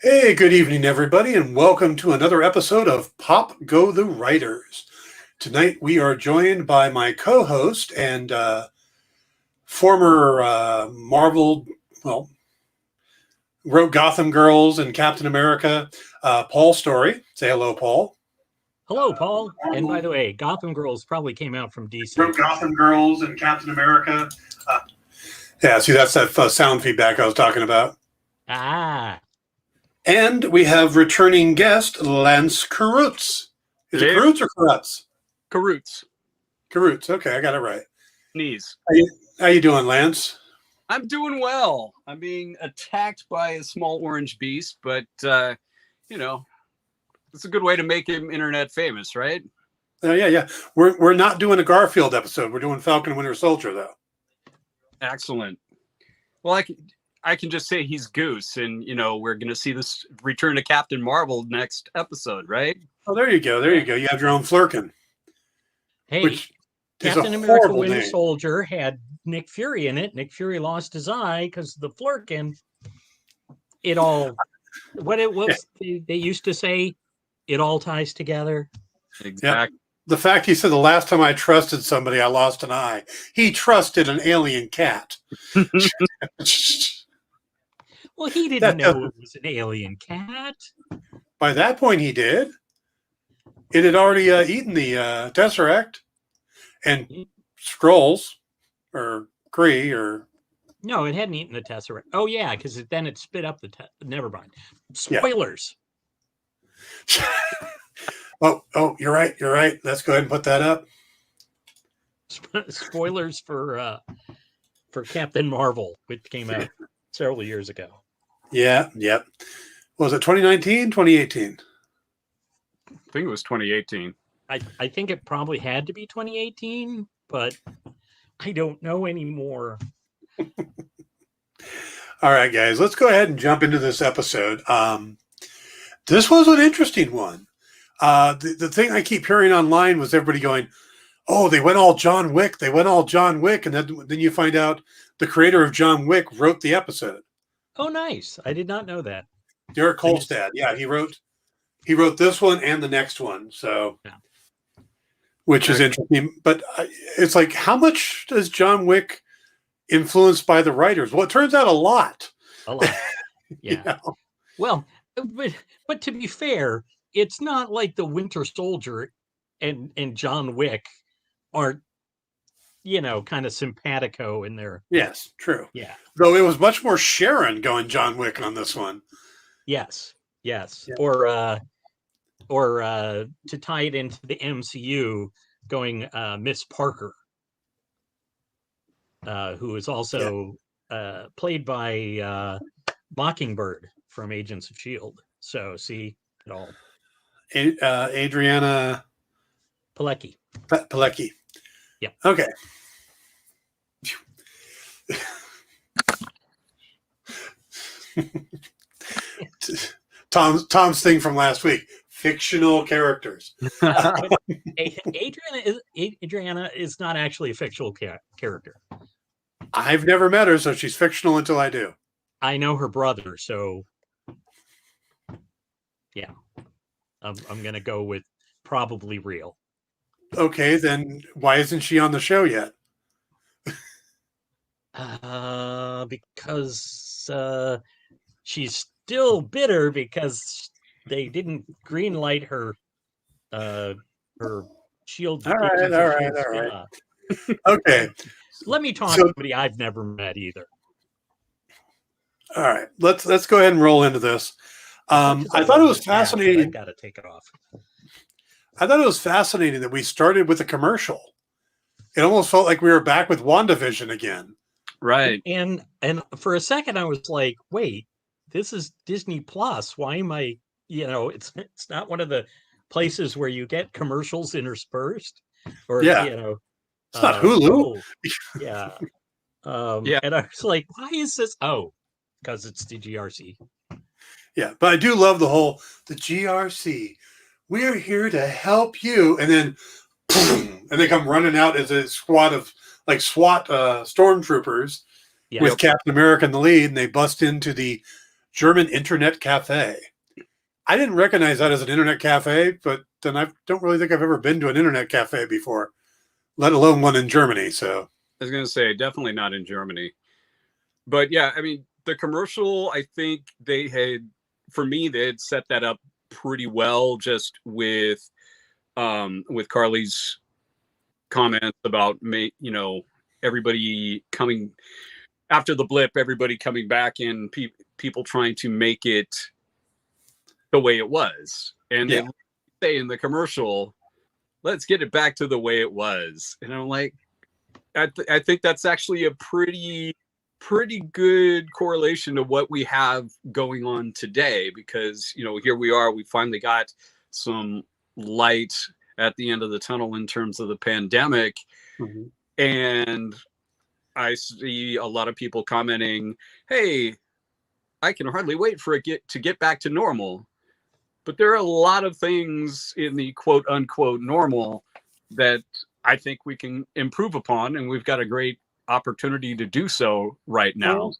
Hey, good evening, everybody, and welcome to another episode of Pop Go the Writers. Tonight we are joined by my co-host and former Marvel, wrote Gotham Girls and Captain America, Paul Storrie. Say hello, Paul. Hello, Paul. And by the way, Gotham Girls probably came out from DC. Wrote Gotham Girls and Captain America. Yeah, see, that's that sound feedback I was talking about. Ah. And we have returning guest, Lance Karutz. Is it Karutz or Karutz? Karutz. Karutz. Okay, I got it right. Knees. How you doing, Lance? I'm doing well. I'm being attacked by a small orange beast, but, it's a good way to make him internet famous, right? Yeah. We're not doing a Garfield episode. We're doing Falcon and Winter Soldier, though. Excellent. Well, I can just say he's Goose, and, we're going to see this return to Captain Marvel next episode, right? Oh, there you go. You have your own Flurkin. Hey, Captain America Winter Soldier had Nick Fury in it. Nick Fury lost his eye because the Flurkin, they used to say, it all ties together. Exactly. Yep. The fact he said the last time I trusted somebody, I lost an eye. He trusted an alien cat. Well, he didn't know it was an alien cat. By that point, he did. It had already eaten the Tesseract and Skrulls or Kree or. No, it hadn't eaten the Tesseract. Oh yeah, because then it spit up the. Never mind. Spoilers. Yeah. Oh, you're right. Let's go ahead and put that up. Spoilers for Captain Marvel, which came out several years ago. Yeah. Yep. Was it 2019, 2018? I think it was 2018. I think it probably had to be 2018, but I don't know anymore. All right, guys, let's go ahead and jump into this episode. This was an interesting one. The thing I keep hearing online was everybody going, oh, they went all John Wick. And then you find out the creator of John Wick wrote the episode. Oh, nice. I did not know that. Derek Kolstad. Yeah, he wrote this one and the next one. So, yeah. Which is interesting. But it's like, how much does John Wick influenced by the writers? Well, it turns out a lot. A lot. Yeah. Well, but to be fair, it's not like the Winter Soldier and John Wick aren't, kind of simpatico in there. Yes, true. Yeah. Though it was much more Sharon going John Wick on this one. Yes. Yeah. Or to tie it into the MCU, going Miss Parker, who is also played by Mockingbird from Agents of S.H.I.E.L.D. So see it all. Adriana Pilecki. Pilecki. Yeah. Okay. Tom's thing from last week. Fictional characters. Adriana is not actually a fictional character. I've never met her, so she's fictional until I do. I know her brother, so yeah. I'm going to go with probably real. Okay, then why isn't she on the show yet? Because she's still bitter because they didn't greenlight her Shield. All right. Okay. Let me talk to somebody I've never met either. All right, let's go ahead and roll into this. I thought it was fascinating. I got to take it off. I thought it was fascinating that we started with a commercial. It almost felt like we were back with WandaVision again. Right. And for a second I was like, wait, this is Disney Plus. Why am I, it's not one of the places where you get commercials interspersed or, it's not Hulu. Yeah. And I was like, why is this? Oh, because it's the GRC. Yeah, but I do love the GRC. We're here to help you. And then, and they come running out as a squad of SWAT stormtroopers with Captain America in the lead, and they bust into the German internet cafe. I didn't recognize that as an internet cafe, but then I don't really think I've ever been to an internet cafe before, let alone one in Germany. So I was going to say, definitely not in Germany. But yeah, I mean, the commercial, I think they had set that up pretty well, just with Carly's comments about everybody coming after the blip, everybody coming back, and people trying to make it the way it was. And they say in the commercial, let's get it back to the way it was. And I'm like, I think that's actually a pretty good correlation to what we have going on today, because here we are, we finally got some light at the end of the tunnel in terms of the pandemic. Mm-hmm. And I see a lot of people commenting, hey, I can hardly wait for it to get back to normal. But there are a lot of things in the quote unquote normal that I think we can improve upon, and we've got a great opportunity to do so right now.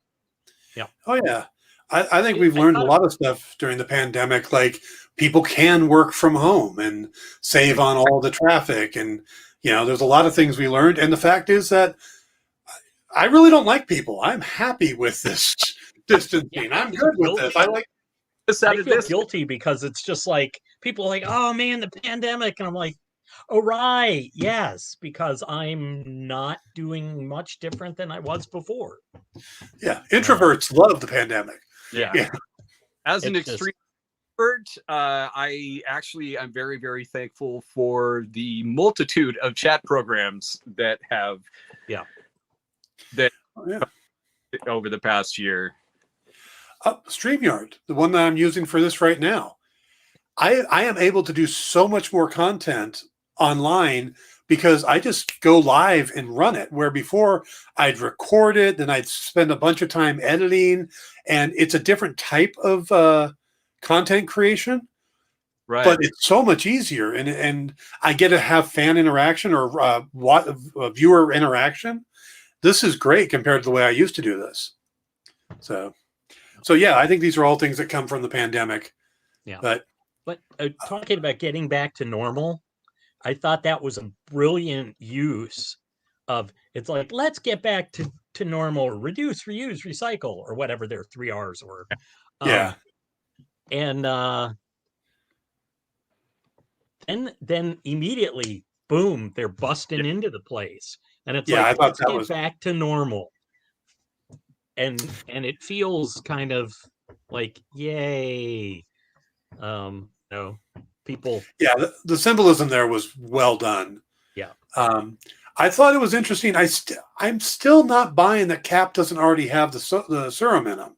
Yeah. Oh yeah. I think we've learned a lot of stuff during the pandemic, like people can work from home and save on all the traffic. And, there's a lot of things we learned. And the fact is that I really don't like people. I'm happy with this distancing. I'm good with this. I feel guilty because it's just like people are like, oh man, the pandemic. And I'm like, oh, right. Yes, because I'm not doing much different than I was before. Yeah. Introverts love the pandemic. Yeah. As an extreme introvert, I'm very, very thankful for the multitude of chat programs that have over the past year. StreamYard, the one that I'm using for this right now. I am able to do so much more content online because I just go live and run it, where before I'd record it, then I'd spend a bunch of time editing, and it's a different type of content creation. Right. But it's so much easier, and I get to have fan interaction or viewer interaction. This is great compared to the way I used to do this. So yeah, I think these are all things that come from the pandemic. Yeah. But talking about getting back to normal, I thought that was a brilliant use of, it's like, let's get back to normal, reduce, reuse, recycle, or whatever their 3 R's were. Yeah. And then immediately, boom, they're busting into the place. And it's like, let's get back to normal. And it feels kind of like, yay. People. Yeah, the symbolism there was well done. Yeah. I thought it was interesting. I'm still not buying that Cap doesn't already have the serum in him.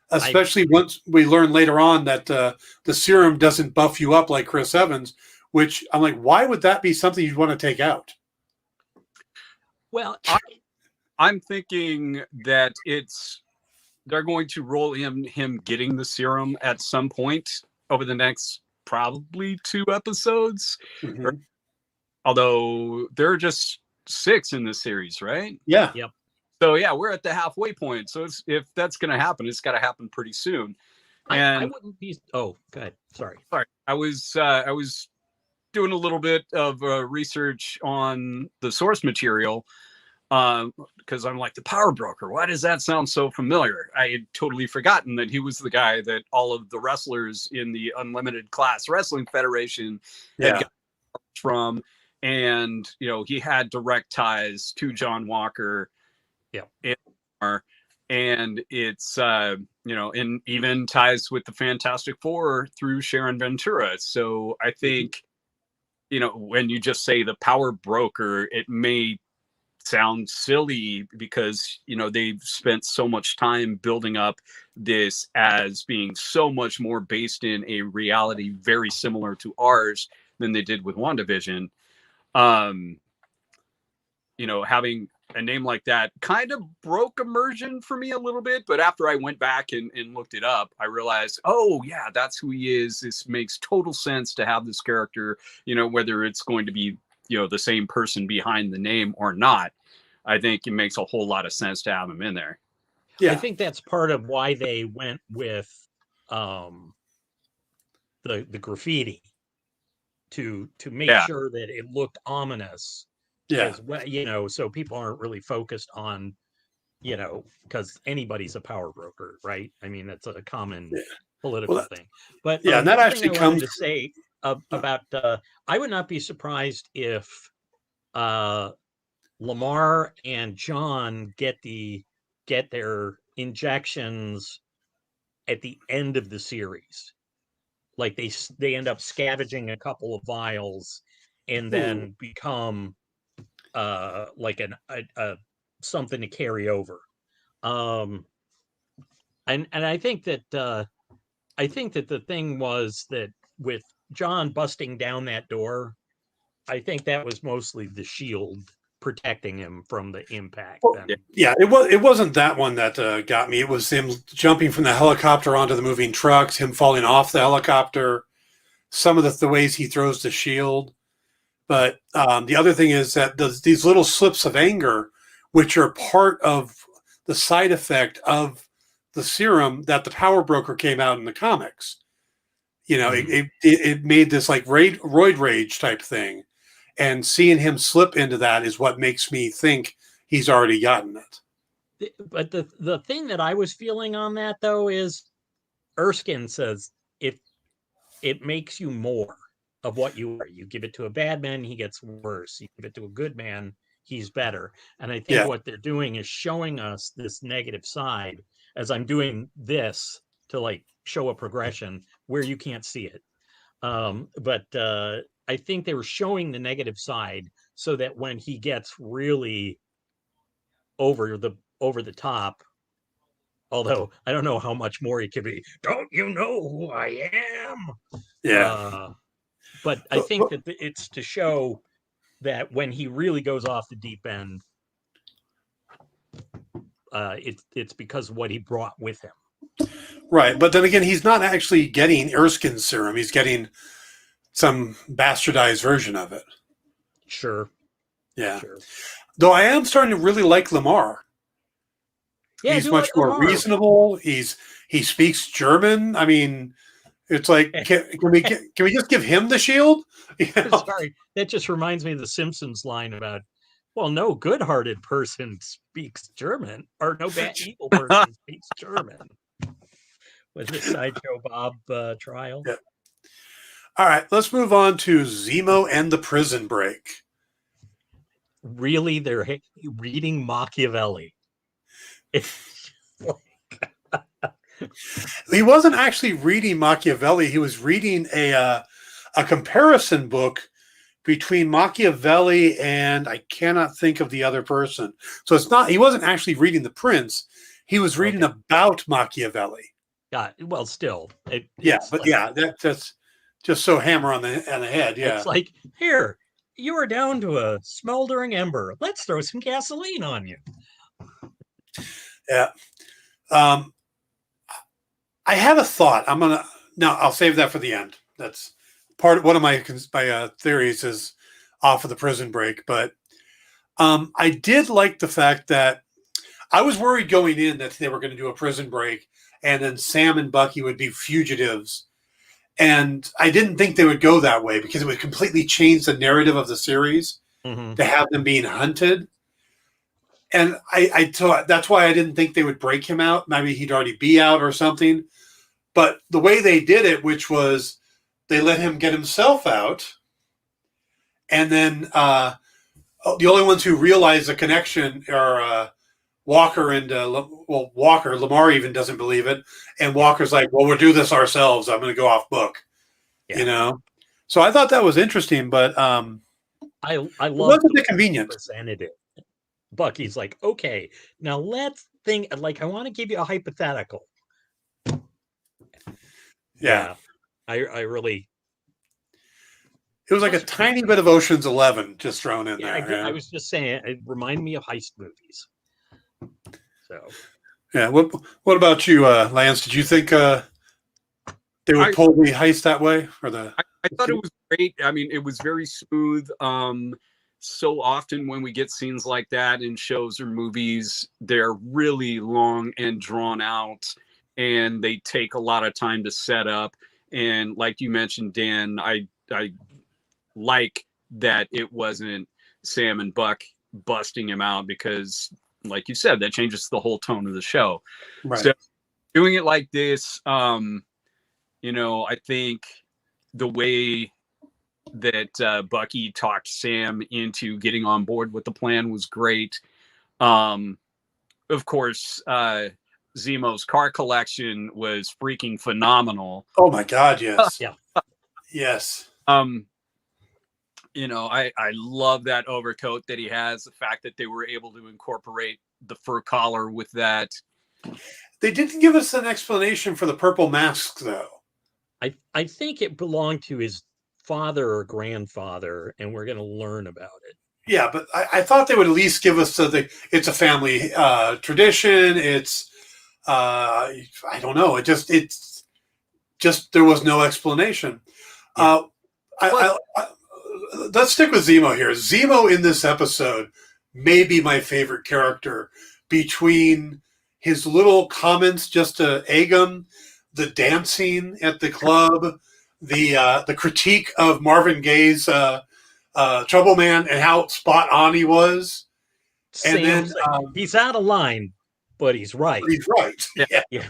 Especially once we learn later on that the serum doesn't buff you up like Chris Evans, which I'm like, why would that be something you'd want to take out? Well, I'm thinking that they're going to roll in him getting the serum at some point over the next probably 2 episodes. Mm-hmm. Although there are just 6 in this series, right? Yeah. Yep. So yeah, we're at the halfway point. So if that's going to happen, it's got to happen pretty soon. And I wouldn't be. Oh, go ahead. Sorry. I was doing a little bit of research on the source material. Because I'm like, the Power Broker, why does that sound so familiar? I had totally forgotten that he was the guy that all of the wrestlers in the Unlimited Class Wrestling Federation had got from, and he had direct ties to John Walker, and it's and even ties with the Fantastic Four through Sharon Ventura. So I think when you just say the Power Broker, it may sound silly because they've spent so much time building up this as being so much more based in a reality very similar to ours than they did with WandaVision. Having a name like that kind of broke immersion for me a little bit, but after I went back and looked it up, I realized, oh yeah, that's who he is. This makes total sense to have this character, whether it's going to be the same person behind the name or not. I think it makes a whole lot of sense to have him in there. Yeah. I think that's part of why they went with the graffiti to make sure that it looked ominous. Yeah. As well, so people aren't really focused on, because anybody's a power broker, right? I mean, that's a common political thing. But and that actually thing I wanted to say about I would not be surprised if Lamar and John get their injections at the end of the series. Like they end up scavenging a couple of vials and then become like a something to carry over. And I think that the thing was that with John busting down that door, I think that was mostly the shield protecting him from the impact. It wasn't that one that got me. It was him jumping from the helicopter onto the moving trucks, him falling off the helicopter, some of the ways he throws the shield. But the other thing is that these little slips of anger, which are part of the side effect of the serum that the power broker came out in the comics. It made this like roid rage type thing. And seeing him slip into that is what makes me think he's already gotten it. But the thing that I was feeling on that, though, is Erskine says if it makes you more of what you are. You give it to a bad man, he gets worse. You give it to a good man, he's better. And I think what they're doing is showing us this negative side as I'm doing this to like show a progression where you can't see it. But I think they were showing the negative side so that when he gets really over the top, although I don't know how much more he could be, don't you know who I am? Yeah. But I think that it's to show that when he really goes off the deep end, it's because of what he brought with him. Right. But then again, he's not actually getting Erskine's serum. He's getting some bastardized version of it. Sure. Yeah. Sure. Though I am starting to really like Lamar. Yeah, he's much more reasonable. He speaks German. I mean, it's like, can we just give him the shield? Sorry, that just reminds me of the Simpsons line about, well, no good-hearted person speaks German, or no bad evil person speaks German. With the Sideshow Bob trial. Yeah. All right, let's move on to Zemo and the Prison Break. Really, they're reading Machiavelli. He wasn't actually reading Machiavelli. He was reading a comparison book between Machiavelli and I cannot think of the other person. So it's not. He wasn't actually reading The Prince. He was reading about Machiavelli. Well, still. That's just so hammer on the head. Yeah, it's like, here, you are down to a smoldering ember. Let's throw some gasoline on you. Yeah. I have a thought. I'll save that for the end. That's one of my theories is off of the Prison Break. But I did like the fact that I was worried going in that they were going to do a Prison Break and then Sam and Bucky would be fugitives. And I didn't think they would go that way because it would completely change the narrative of the series to have them being hunted. And I thought that's why I didn't think they would break him out. Maybe he'd already be out or something. But the way they did it, which was they let him get himself out. And then the only ones who realized the connection are Walker and Walker. Lamar even doesn't believe it. And Walker's like, well, we'll do this ourselves. I'm going to go off book. Yeah. So I thought that was interesting, but I love wasn't it convenient. Representative. Bucky's like, okay, now let's think. Like, I want to give you a hypothetical. Yeah. I really. It was like a tiny bit of Ocean's 11 just thrown in there. I was just saying, it reminded me of heist movies. So. Yeah. What about you, Lance? Did you think they would pull the heist that way, or the? I thought it was great. I mean, it was very smooth. so often when we get scenes like that in shows or movies, they're really long and drawn out, and they take a lot of time to set up. And like you mentioned, Dan, I like that it wasn't Sam and Buck busting him out, because like you said, that changes the whole tone of the show. Right. So doing it like this, you know, I think the way that Bucky talked Sam into getting on board with the plan was great. Of course, Zemo's car collection was freaking phenomenal. Oh my God, yes. Yeah. Yes. You know, I love that overcoat that he has. The fact that they were able to incorporate the fur collar with that. They didn't give us an explanation for the purple mask, though. I think it belonged to his father or grandfather, and we're going to learn about it. Yeah, but I thought they would at least give us it's a family tradition. It's I don't know. It's just there was no explanation. Yeah. Let's stick with Zemo here. Zemo in this episode may be my favorite character, between his little comments just to egg him, the dancing at the club, the critique of Marvin Gaye's Trouble Man and how spot on he was. And Sam's then like, he's out of line, but he's right. he's right. Yeah. Yeah.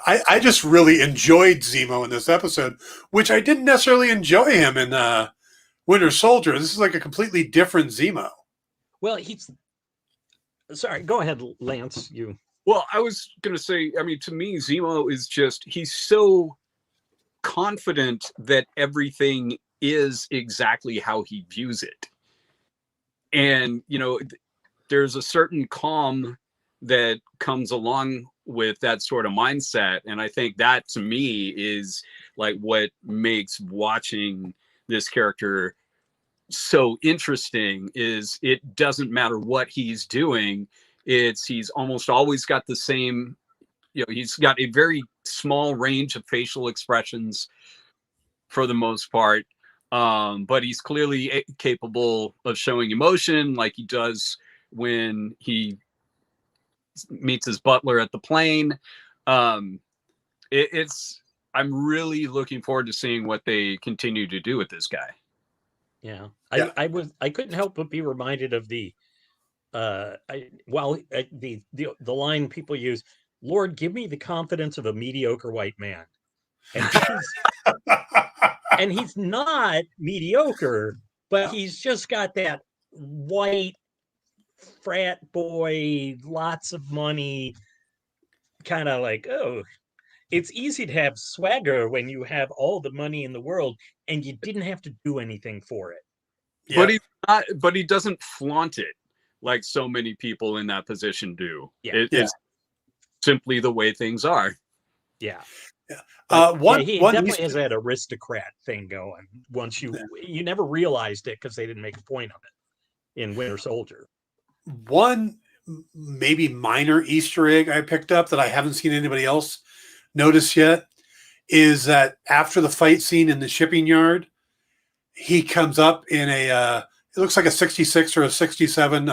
I just really enjoyed Zemo in this episode, which I didn't necessarily enjoy him in Winter Soldier. This is like a completely different Zemo. Well, sorry, go ahead, Lance. You. Well, I was going to say, I mean, to me, Zemo is just, he's so confident that everything is exactly how he views it. And, you know, there's a certain calm that comes along with that sort of mindset. And I think that, to me, is like what makes watching this character so interesting. Is it doesn't matter what he's doing. He's almost always got the same, you know, he's got a very small range of facial expressions for the most part. But he's clearly capable of showing emotion, like he does when he meets his butler at the plane. I'm really looking forward to seeing what they continue to do with this guy. Yeah. Yeah. I couldn't help but be reminded of the line people use, "Lord, give me the confidence of a mediocre white man." And he's not mediocre, but he's just got that white frat boy, lots of money, kind of like, oh, it's easy to have swagger when you have all the money in the world and you didn't have to do anything for it. Yeah. But he doesn't flaunt it like so many people in that position do. Yeah. It's simply the way things are. Yeah. He definitely has that aristocrat thing going. Once you never realized it because they didn't make a point of it in Winter Soldier. One maybe minor Easter egg I picked up that I haven't seen anybody else notice yet is that after the fight scene in the shipping yard, he comes up in it looks like a 66 or a 67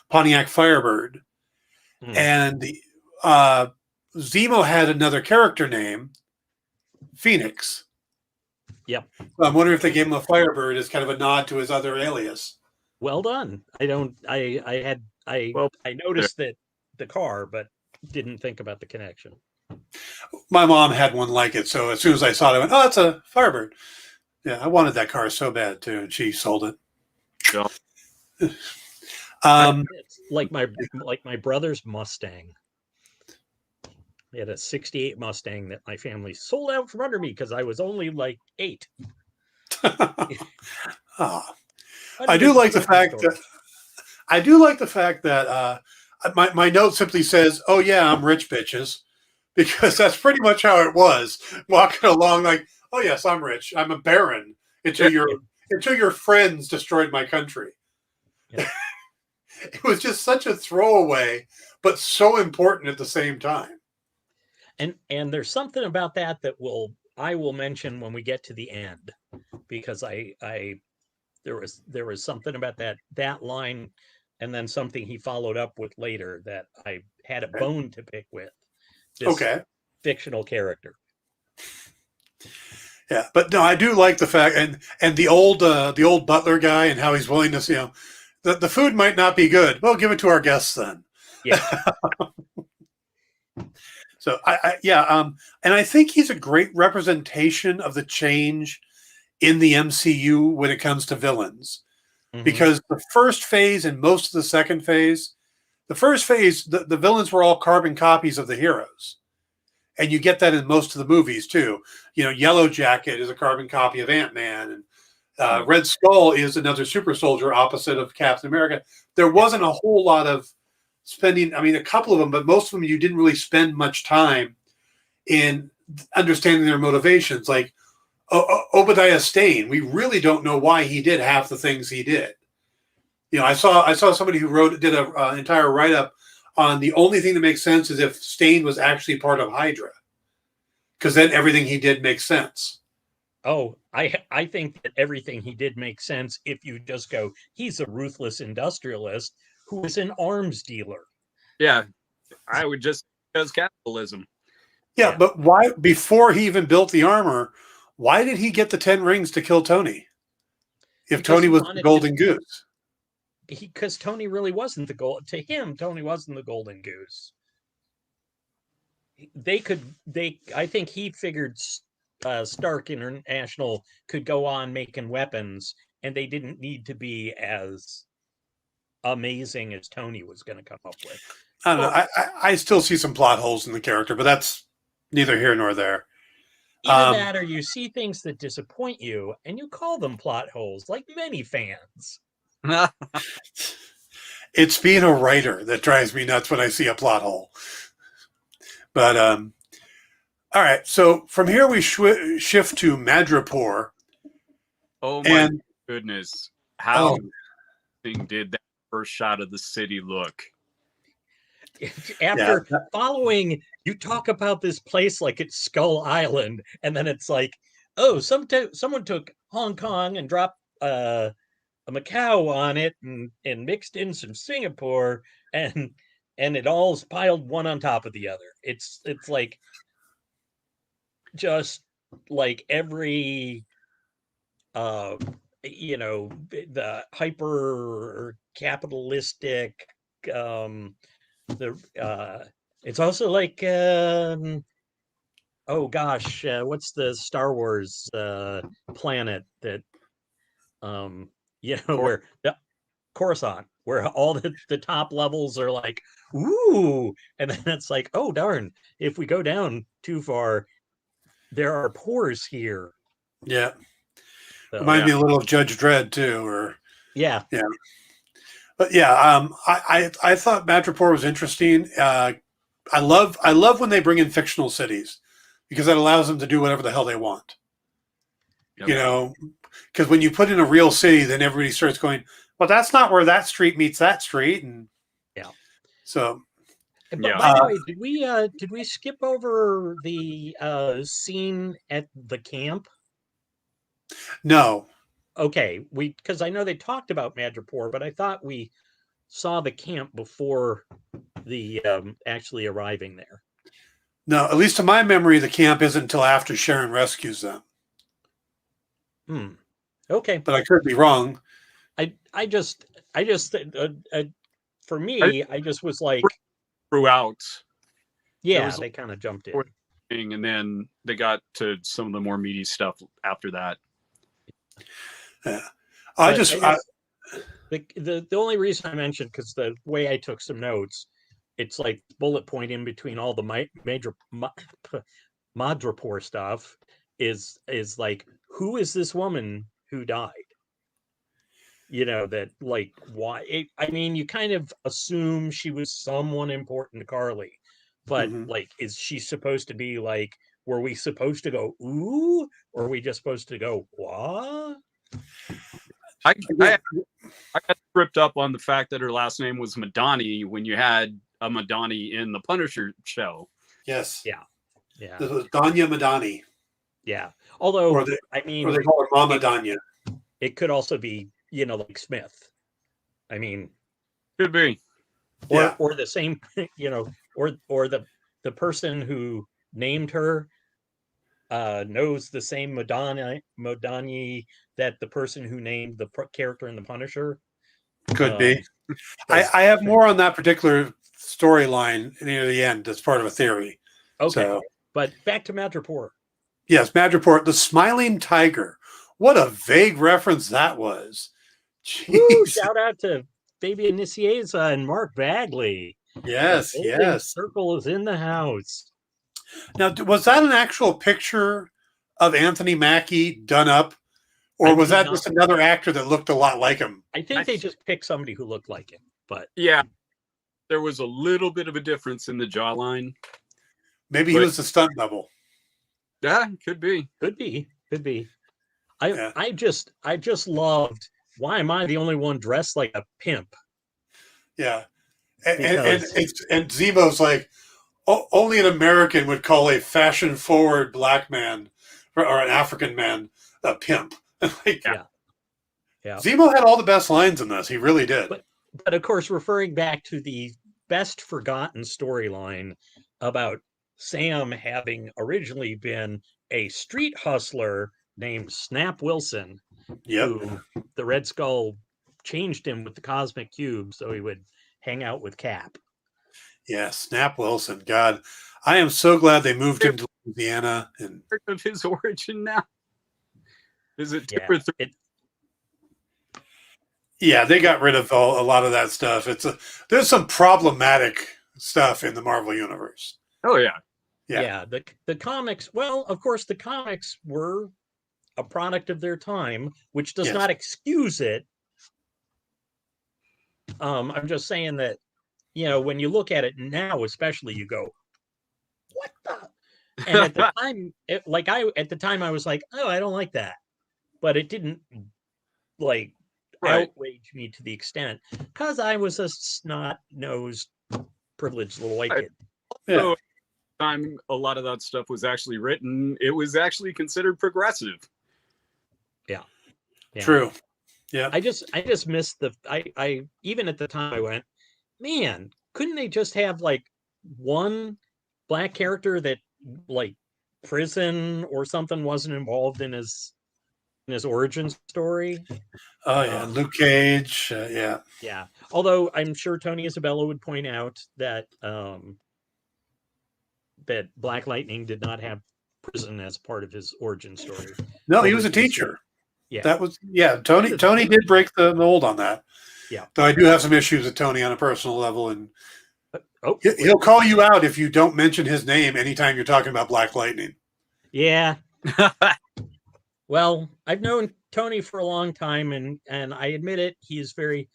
Pontiac Firebird. And Zemo had another character name, Phoenix. Yep. So I'm wondering if they gave him a Firebird as kind of a nod to his other alias. Well done. I noticed that the car, but didn't think about the connection. My mom had one like it, so as soon as I saw it, I went, "Oh, it's a Firebird." Yeah, I wanted that car so bad too, and she sold it. Yeah. It's like my brother's Mustang. He had a 68 Mustang that my family sold out from under me because I was only like 8. I do like the fact that my note simply says, "Oh yeah, I'm rich, bitches," because that's pretty much how it was. Walking along like, "Oh yes, I'm rich. I'm a baron," until your friends destroyed my country. Yeah. It was just such a throwaway, but so important at the same time. And there's something about that I will mention when we get to the end, because there's there was something about that line, and then something he followed up with later that I had a bone to pick with this fictional character. Yeah, but no, I do like the fact, and the old butler guy and how he's willing to, the food might not be good. Well, give it to our guests then. Yeah. So and I think he's a great representation of the change in the MCU when it comes to villains, because the first phase and most of the second phase, the first phase, the villains were all carbon copies of the heroes. And you get that in most of the movies too. Yellow Jacket is a carbon copy of Ant-Man, and Red Skull is another super soldier opposite of Captain America. There wasn't a whole lot of spending. I mean, a couple of them, but most of them you didn't really spend much time in understanding their motivations. Like Obadiah Stane, we really don't know why he did half the things he did. I saw somebody who did an entire write-up on the only thing that makes sense is if Stane was actually part of Hydra, because then everything he did makes sense. Oh, I think that everything he did makes sense if you just go, he's a ruthless industrialist who is an arms dealer. Yeah, I would just because capitalism. Yeah, but why, before he even built the armor, why did he get the 10 rings to kill Tony? If Tony was the golden goose. Because Tony really wasn't the gold. To him, Tony wasn't the golden goose. I think he figured Stark International could go on making weapons, and they didn't need to be as amazing as Tony was going to come up with. I don't know. I still see some plot holes in the character, but that's neither here nor there. Either that, or you see things that disappoint you, and you call them plot holes, like many fans. It's being a writer that drives me nuts when I see a plot hole. But all right, so from here we shift to Madripoor. Oh my goodness! How did that first shot of the city look? After following, you talk about this place like it's Skull Island, and then it's like, oh, someone took Hong Kong and dropped a Macau on it and mixed in some Singapore, and it all's piled one on top of the other. It's like just like every the hyper capitalistic it's also like what's the Star Wars planet that where Coruscant, where all the top levels are like, ooh, and then it's like, oh darn, if we go down too far, there are pores here. Yeah. So, Remind me a little of Judge Dredd too, or yeah. But I thought Madripoor was interesting. I love when they bring in fictional cities, because that allows them to do whatever the hell they want. Yep. Because when you put in a real city, then everybody starts going, well, that's not where that street meets that street, and so. But by the way, did we skip over the scene at the camp? No. Okay, because I know they talked about Madripoor, but I thought we saw the camp before the actually arriving there. No, at least to my memory, the camp isn't until after Sharon rescues them. Okay, but I could be wrong. I just for me, I just was like throughout. Yeah, they kind of jumped in, and then they got to some of the more meaty stuff after that. Yeah, the only reason I mentioned, because the way I took some notes, it's like bullet point in between all the major Madripoor stuff is like, who is this woman who died? That like, why? I mean, you kind of assume she was someone important to Carly, but like, is she supposed to be like, were we supposed to go ooh, or are we just supposed to go what? I got tripped up on the fact that her last name was Madani when you had a Madani in the Punisher show. Yes. Yeah. This was Danya Madani. Yeah. Although, or they call her Mama Danya. It could also be like Smith. I mean, Could be. or the same, or the person who named her knows the same Madani that the person who named the character in The Punisher. Could be. 'cause- I have more on that particular storyline near the end as part of a theory. Okay, So, but back to Madripoor. yes, Madripoor, the smiling tiger. What a vague reference that was. Woo, Jeez. shout out to Fabian Nicieza and Mark Bagley. Yes, The golden yes. circle is in the house. Now, was that an actual picture of Anthony Mackie done up, or was that just another actor that looked a lot like him? I think they just picked somebody who looked like him, but Yeah, there was a little bit of a difference in the jawline. Maybe he was the stunt double. Yeah, could be. could be. I just loved. Why am I the only one dressed like a pimp? Yeah, and Zemo's like, only an American would call a fashion-forward black man or an African man a pimp. Like, Yeah. Zemo had all the best lines in this. He really did. But of course, referring back to the best forgotten storyline about Sam having originally been a street hustler named Snap Wilson, who the Red Skull changed him with the cosmic cube so he would hang out with Cap. Yeah, Snap Wilson. God, I am so glad they moved him to Louisiana. And Part of his origin now. Is it 2 or 3? Yeah, they got rid of a lot of that stuff. There's some problematic stuff in the Marvel universe. Oh yeah. Yeah. The comics. Well, of course, the comics were a product of their time, which does not excuse it. I'm just saying that, when you look at it now, especially, you go, "What the?" And at the time, at the time, I was like, "Oh, I don't like that," but it didn't outrage me to the extent because I was a snot-nosed, privileged little white kid. So, time a lot of that stuff was actually written, it was actually considered progressive. Yeah. True. Yeah. I just missed I even at the time I went, man, couldn't they just have one black character that prison or something wasn't involved in his origin story? Oh yeah, Luke Cage. Yeah. Although I'm sure Tony Isabella would point out that that Black Lightning did not have prison as part of his origin story. No, he was a teacher. Yeah, that was Tony did break the mold on that. Yeah, though I do have some issues with Tony on a personal level, and he'll call you out if you don't mention his name anytime you're talking about Black Lightning. Yeah. Well, I've known Tony for a long time, and I admit it. He is very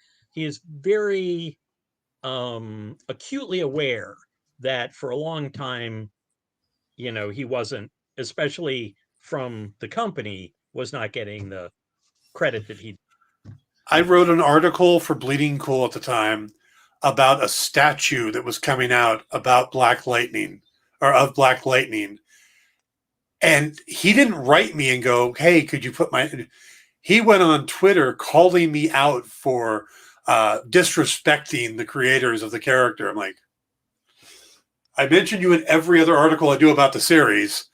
acutely aware that for a long time, he wasn't, especially from the company, was not getting the credit that he. I wrote an article for Bleeding Cool at the time about a statue that was coming out about Black Lightning, or of Black Lightning. And he didn't write me and go, "Hey, could you put my..." He went on Twitter calling me out for disrespecting the creators of the character. I'm like, I mentioned you in every other article I do about the series.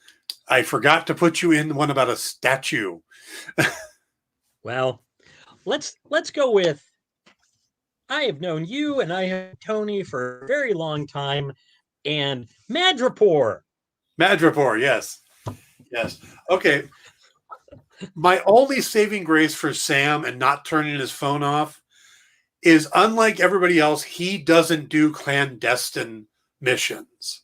I forgot to put you in one about a statue. Well, let's go with, I have known you and I have Tony for a very long time, and Madripoor. Madripoor, yes. Yes. Okay. My only saving grace for Sam and not turning his phone off is, unlike everybody else, he doesn't do clandestine missions.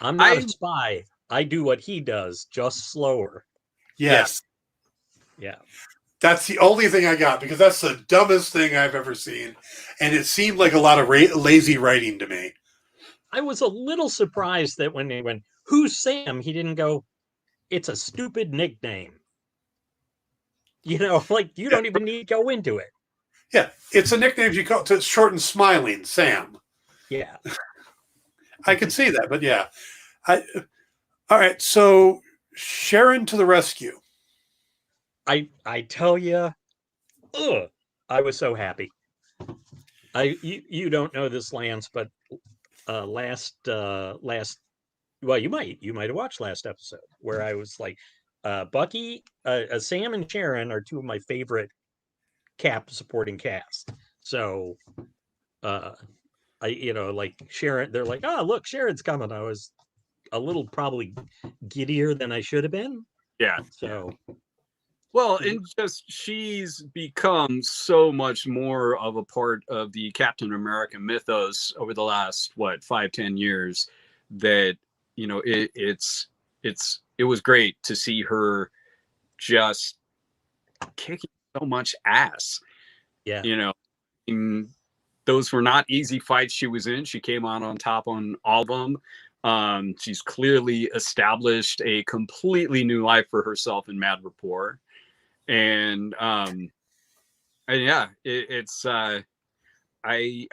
I'm not a spy. I do what he does, just slower. Yes. Yeah. That's the only thing I got, because that's the dumbest thing I've ever seen. And it seemed like a lot of lazy writing to me. I was a little surprised that when they went, "Who's Sam?" he didn't go, "It's a stupid nickname." You don't even need to go into it. Yeah. It's a nickname you call, it's short and smiling, Sam. Yeah. I can see that, but yeah. All right. So Sharon to the rescue. I tell you, ugh, I was so happy. You don't know this, Lance, but last well, you might have watched last episode where I was like, Bucky, Sam and Sharon are two of my favorite Cap supporting cast. So I like Sharon, they're like, oh look, Sharon's coming. I was a little probably giddier than I should have been. Yeah. So well, and just she's become so much more of a part of the Captain America mythos over the last 5-10 years that it was great to see her just kicking so much ass. Yeah. Those were not easy fights she was in. She came out on top on all of them. She's clearly established a completely new life for herself in Mad Rapport. And yeah, it's I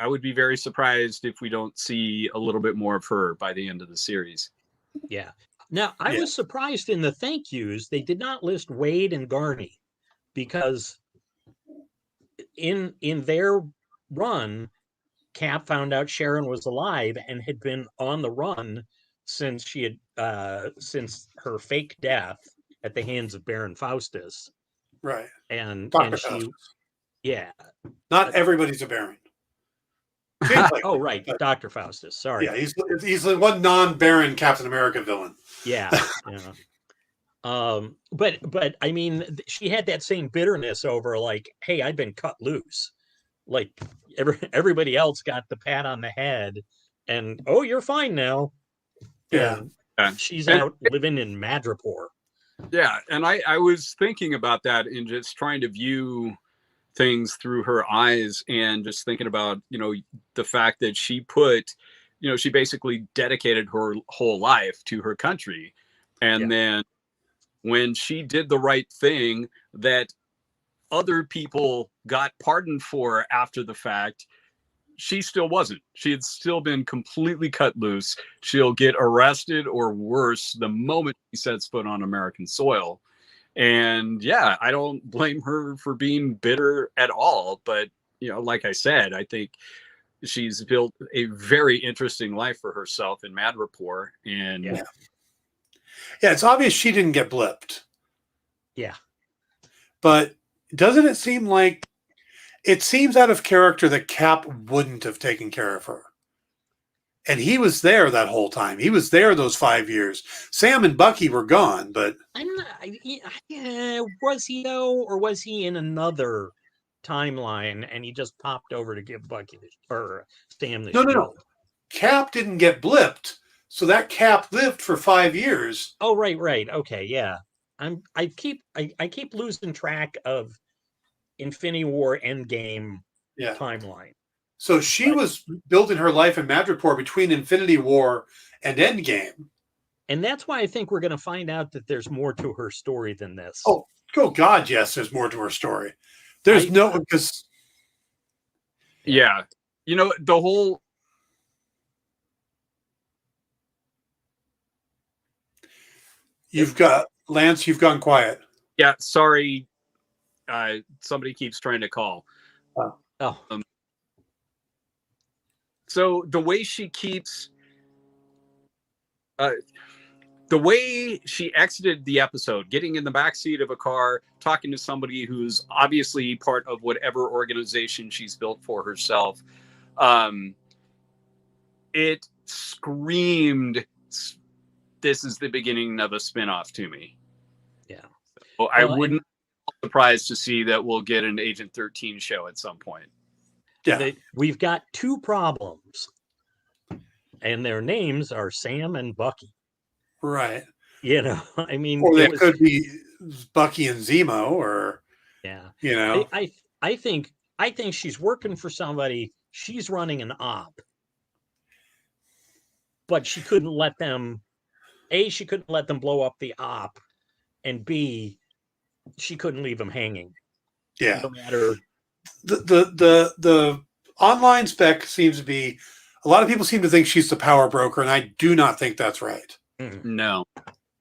would be very surprised if we don't see a little bit more of her by the end of the series. Yeah. Now, I was surprised in the thank yous, they did not list Wade and Garney, because in their run, Cap found out Sharon was alive and had been on the run since she had since her fake death at the hands of Baron Faustus. Right. And Dr. and she Faustus. Yeah. Not everybody's a Baron. Like, oh, right. Dr. Faustus. Sorry. Yeah, he's the one non-Baron Captain America villain. Yeah. Yeah. But I mean, she had that same bitterness over like, hey, I've been cut loose. Like everybody else got the pat on the head and, oh, you're fine now. Yeah. And she's out living in Madripoor. Yeah. And I was thinking about that and just trying to view things through her eyes and just thinking about, the fact that she put, she basically dedicated her whole life to her country. And then when she did the right thing that other people got pardoned for after the fact, she still wasn't. She had still been completely cut loose. She'll get arrested or worse the moment she sets foot on American soil. And yeah, I don't blame her for being bitter at all. But, like I said, I think she's built a very interesting life for herself in Mad Rapport. And yeah, it's obvious she didn't get blipped. Yeah. But doesn't it seem like it seems out of character that Cap wouldn't have taken care of her? And he was there that whole time. He was there those 5 years. Sam and Bucky were gone, but was he though, or was he in another timeline and he just popped over to give Bucky or Sam the shield? No. Cap didn't get blipped, so that Cap lived for 5 years. Oh, right. Okay, yeah. I keep losing track of Infinity War Endgame timeline. So she was building her life in Madripoor between Infinity War and Endgame. And that's why I think we're going to find out that there's more to her story than this. Oh God, yes, there's more to her story. There's because yeah, the whole. You've got Lance. You've gone quiet. Yeah, sorry. Somebody keeps trying to call. Oh. So the way she keeps, the way she exited the episode, getting in the backseat of a car, talking to somebody who's obviously part of whatever organization she's built for herself, it screamed, this is the beginning of a spinoff to me. Yeah. So I wouldn't be surprised to see that we'll get an Agent 13 show at some point. Yeah. We've got two problems, and their names are Sam and Bucky. Right. I mean, or they could be Bucky and Zemo, or I think she's working for somebody. She's running an op, but she couldn't let them. A, she couldn't let them blow up the op, and B, she couldn't leave them hanging. Yeah. No matter. The online spec seems to be, a lot of people seem to think she's the power broker, and I do not think that's right. No,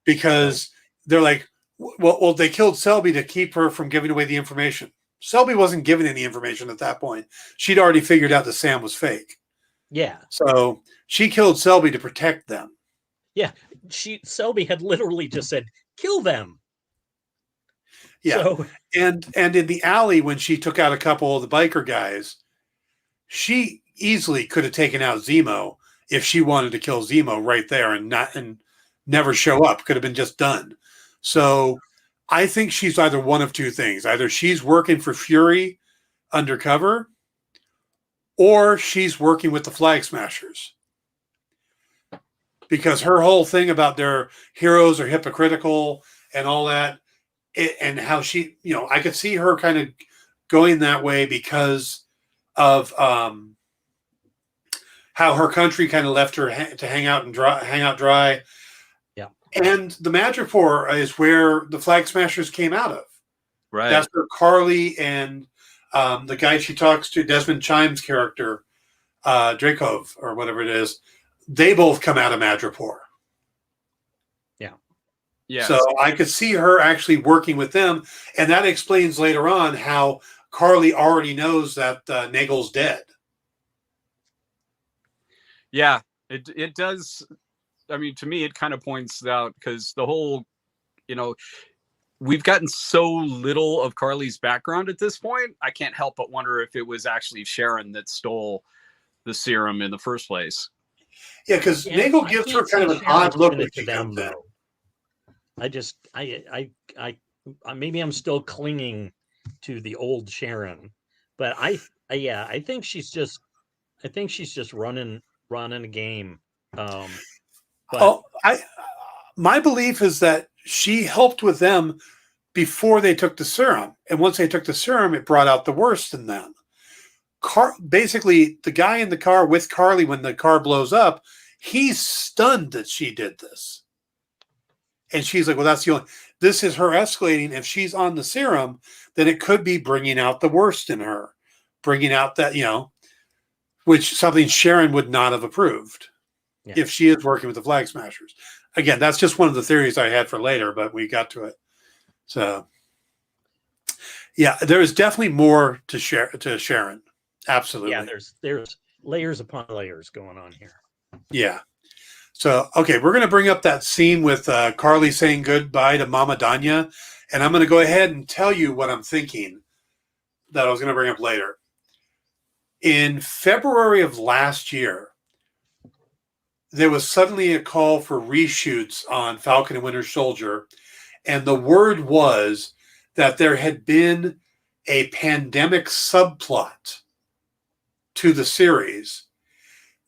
because they're like, well, they killed Selby to keep her from giving away the information. Selby wasn't given any information at that point. She'd already figured out that Sam was fake. Yeah. So she killed Selby to protect them. Yeah. Selby had literally just said, kill them. Yeah. So, and in the alley, when she took out a couple of the biker guys, she easily could have taken out Zemo if she wanted to kill Zemo right there and never show up. Could have been just done. So I think she's either one of two things. Either she's working for Fury undercover, or she's working with the Flag Smashers. Because her whole thing about their heroes are hypocritical and all that, and how she, I could see her kind of going that way because of how her country kind of left her to hang out dry. Yeah. And the Madripoor is where the Flag Smashers came out of. Right. That's where Carly and the guy she talks to, Desmond Chimes' character, Dracov, or whatever it is, they both come out of Madripoor. Yeah. Yeah. So I could see her actually working with them, and that explains later on how Carly already knows that Nagel's dead. Yeah, it does. I mean, to me, it kind of points out, because the whole, we've gotten so little of Carly's background at this point. I can't help but wonder if it was actually Sharon that stole the serum in the first place. Yeah, because Nagel gives her kind of an odd look when she comes in. I maybe I'm still clinging to the old Sharon, but I think she's just running a game. My belief is that she helped with them before they took the serum, and once they took the serum, it brought out the worst in them. Basically, the guy in the car with Carly when the car blows up, he's stunned that she did this. And she's like, well, this is her escalating. If she's on the serum, then it could be bringing out the worst in her, bringing out that, which something Sharon would not have approved if she is working with the Flag Smashers. Again, that's just one of the theories I had for later, but we got to it. So, yeah, there is definitely more to Sharon. Absolutely. Yeah, there's layers upon layers going on here. Yeah. So, okay, we're going to bring up that scene with Carly saying goodbye to Mama Danya, and I'm going to go ahead and tell you what I'm thinking that I was going to bring up later. In February of last year, there was suddenly a call for reshoots on Falcon and Winter Soldier, and the word was that there had been a pandemic subplot to the series,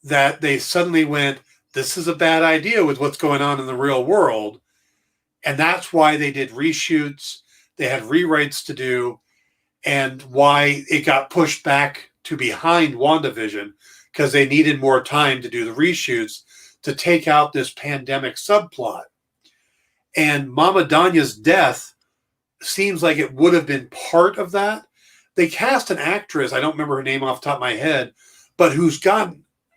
that they suddenly went, this is a bad idea with what's going on in the real world. And that's why they did reshoots. They had rewrites to do, and why it got pushed back to behind WandaVision, because they needed more time to do the reshoots to take out this pandemic subplot. And Mama Danya's death seems like it would have been part of that. They cast an actress, I don't remember her name off the top of my head, but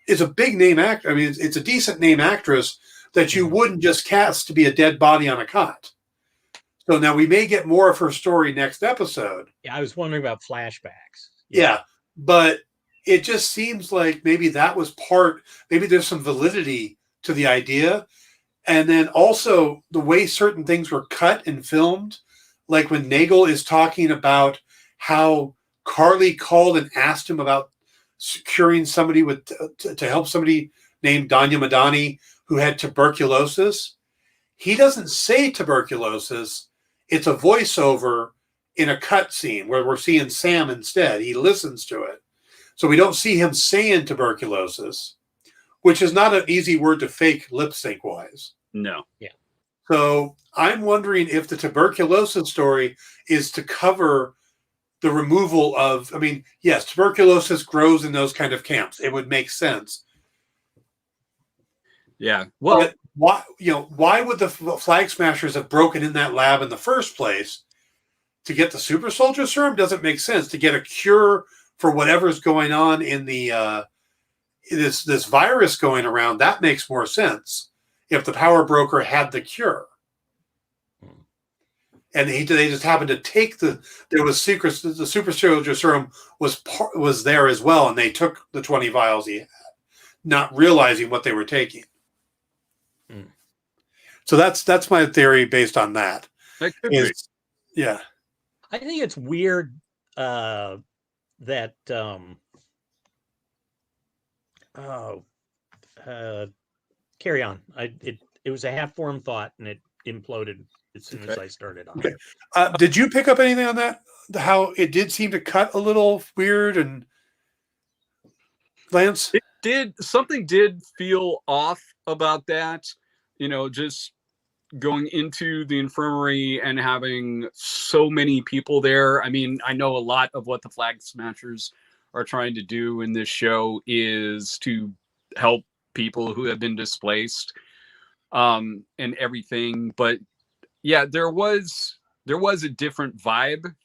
is a big name actor. I mean, it's a decent name actress that you wouldn't just cast to be a dead body on a cot. So now we may get more of her story next episode. Yeah, I was wondering about flashbacks. Yeah, but it just seems like maybe that was maybe there's some validity to the idea. And then also the way certain things were cut and filmed, like when Nagel is talking about how Carly called and asked him about securing somebody to help somebody named Danya Madani who had tuberculosis. He doesn't say tuberculosis. It's a voiceover in a cut scene where we're seeing Sam instead. He listens to it. So we don't see him saying tuberculosis, which is not an easy word to fake lip sync wise. No. Yeah. So I'm wondering if the tuberculosis story is to cover the removal of, yes, tuberculosis grows in those kind of camps. It would make sense. Yeah. Well, but why would the Flag Smashers have broken in that lab in the first place? To get the super soldier serum doesn't make sense. To get a cure for whatever's going on in the this virus going around, that makes more sense if the power broker had the cure. and they just happened to take there was secrets. The super soldier serum was there as well, and they took the 20 vials he had, not realizing what they were taking. So that's my theory based on that. That could be. Yeah. I think it's weird that carry on. It was a half-formed thought, and it imploded as soon as I started on it. Did you pick up anything on that? How it did seem to cut a little weird, and Lance? Something did feel off about that, just going into the infirmary and having so many people there. I mean, I know a lot of what the Flag Smashers are trying to do in this show is to help people who have been displaced, and everything. But yeah, there was a different vibe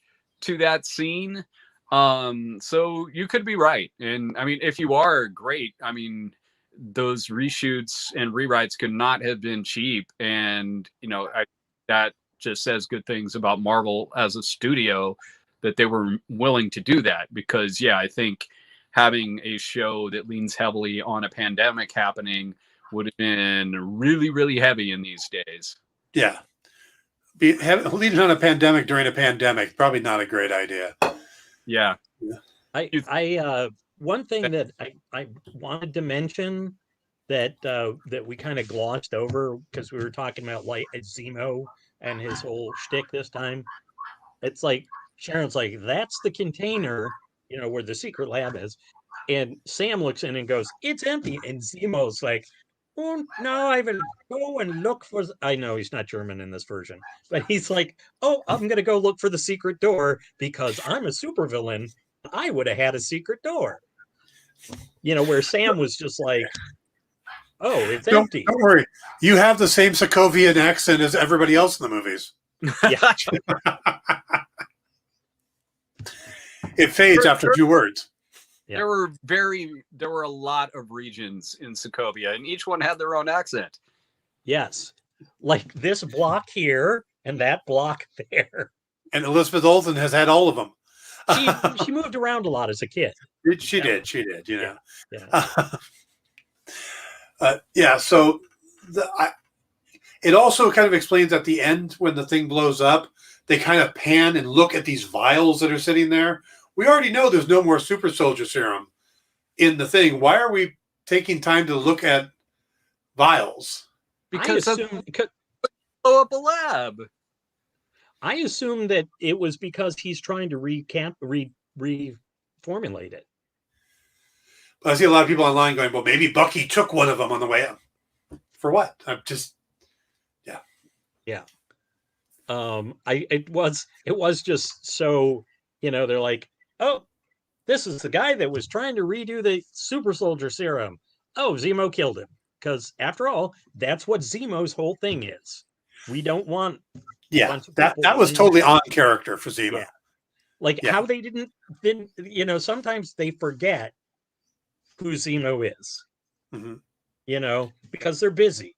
to that scene. So you could be right. And I mean, if you are, great. I mean, those reshoots and rewrites could not have been cheap. And, that just says good things about Marvel as a studio, that they were willing to do that. Because, yeah, I think having a show that leans heavily on a pandemic happening would have been really, really heavy in these days. Yeah. Leading on a pandemic during a pandemic, probably not a great idea. Yeah. One thing that I wanted to mention that we kind of glossed over because we were talking about like Zemo and his whole shtick this time. It's like Sharon's like, that's the container, where the secret lab is. And Sam looks in and goes, it's empty. And Zemo's like, oh, no, I will go and look for... I know he's not German in this version, but he's like, oh, I'm going to go look for the secret door because I'm a supervillain. I would have had a secret door. Where Sam was just like, oh, it's empty. Don't worry. You have the same Sokovian accent as everybody else in the movies. Yeah. It fades after 2 words. Yeah. There were a lot of regions in Sokovia, and each one had their own accent. Yes. Like this block here and that block there. And Elizabeth Olsen has had all of them. She moved around a lot as a kid. She did. Yeah. So it also kind of explains at the end when the thing blows up, they kind of pan and look at these vials that are sitting there. We already know there's no more super soldier serum in the thing. Why are we taking time to look at vials? Because blow up a lab. I assume that it was because he's trying to reformulate it. I see a lot of people online going, well, maybe Bucky took one of them on the way up. For what? I'm just, yeah. Yeah. It was just so, they're like, oh, this is the guy that was trying to redo the super soldier serum. Oh, Zemo killed him. Because after all, that's what Zemo's whole thing is. We don't want... Yeah, that was totally on character for Zemo. Yeah. How they didn't, sometimes they forget who Zemo is. Mm-hmm. Because they're busy.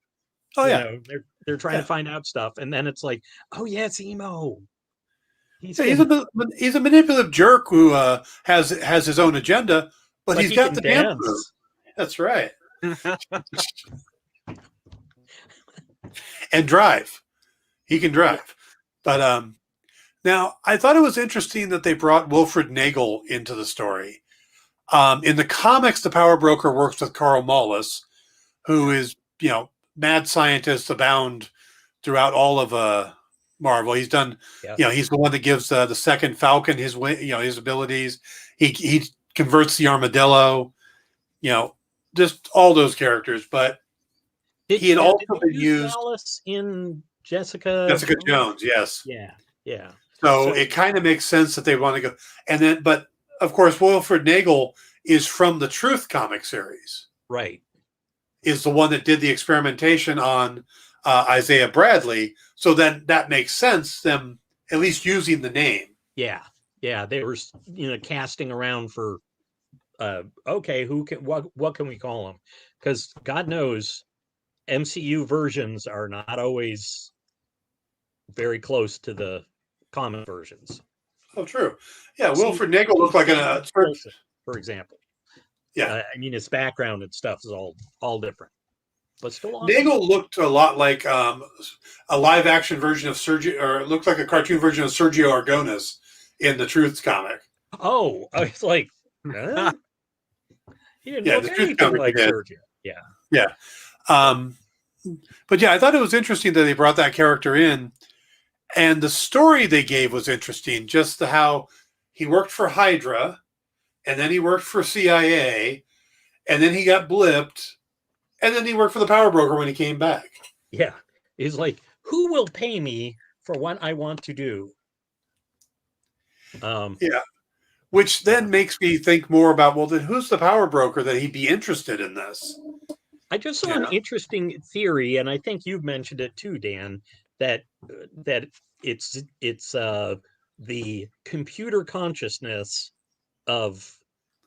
Oh, yeah. They're trying to find out stuff. And then it's like, oh, yeah, Zemo. He's a manipulative jerk who has his own agenda, but he's got the dance move. That's right. And drive. He can drive. But now I thought it was interesting that they brought Wilfred Nagel into the story. In the comics, the Power Broker works with Carl Mullis, who is, mad scientist abound throughout all of Marvel. He's done, he's the one that gives the second Falcon his abilities. He converts the armadillo, just all those characters. But he had also been used in Jessica Jones. Yes. Yeah. So it kind of makes sense that they want to go. And then, but of course, Wilfred Nagel is from the Truth comic series. Right. Is the one that did the experimentation on Isaiah Bradley. So then that makes sense, them at least using the name. Yeah. They were, casting around for, okay, what can we call him? Because God knows MCU versions are not always very close to the comic versions. Oh, true. Yeah, Wilfred Nagel looked like for example. Yeah, I mean, his background and stuff is all different, but still awesome. Nagel looked a lot like a live action version of Sergio, or it looked like a cartoon version of Sergio Aragonis in the Truths comic. Oh, I was like, huh? He didn't look the Truth anything comic like Sergio. Yeah. Yeah. But yeah, I thought it was interesting that they brought that character in, and the story they gave was interesting. Just how he worked for Hydra, and then he worked for CIA, and then he got blipped, and then he worked for the Power Broker when he came back. Yeah. He's like, who will pay me for what I want to do? Yeah. Which then makes me think more about, well, then who's the Power Broker that he'd be interested in this? I just saw an interesting theory, and I think you've mentioned it too, Dan, that it's the computer consciousness of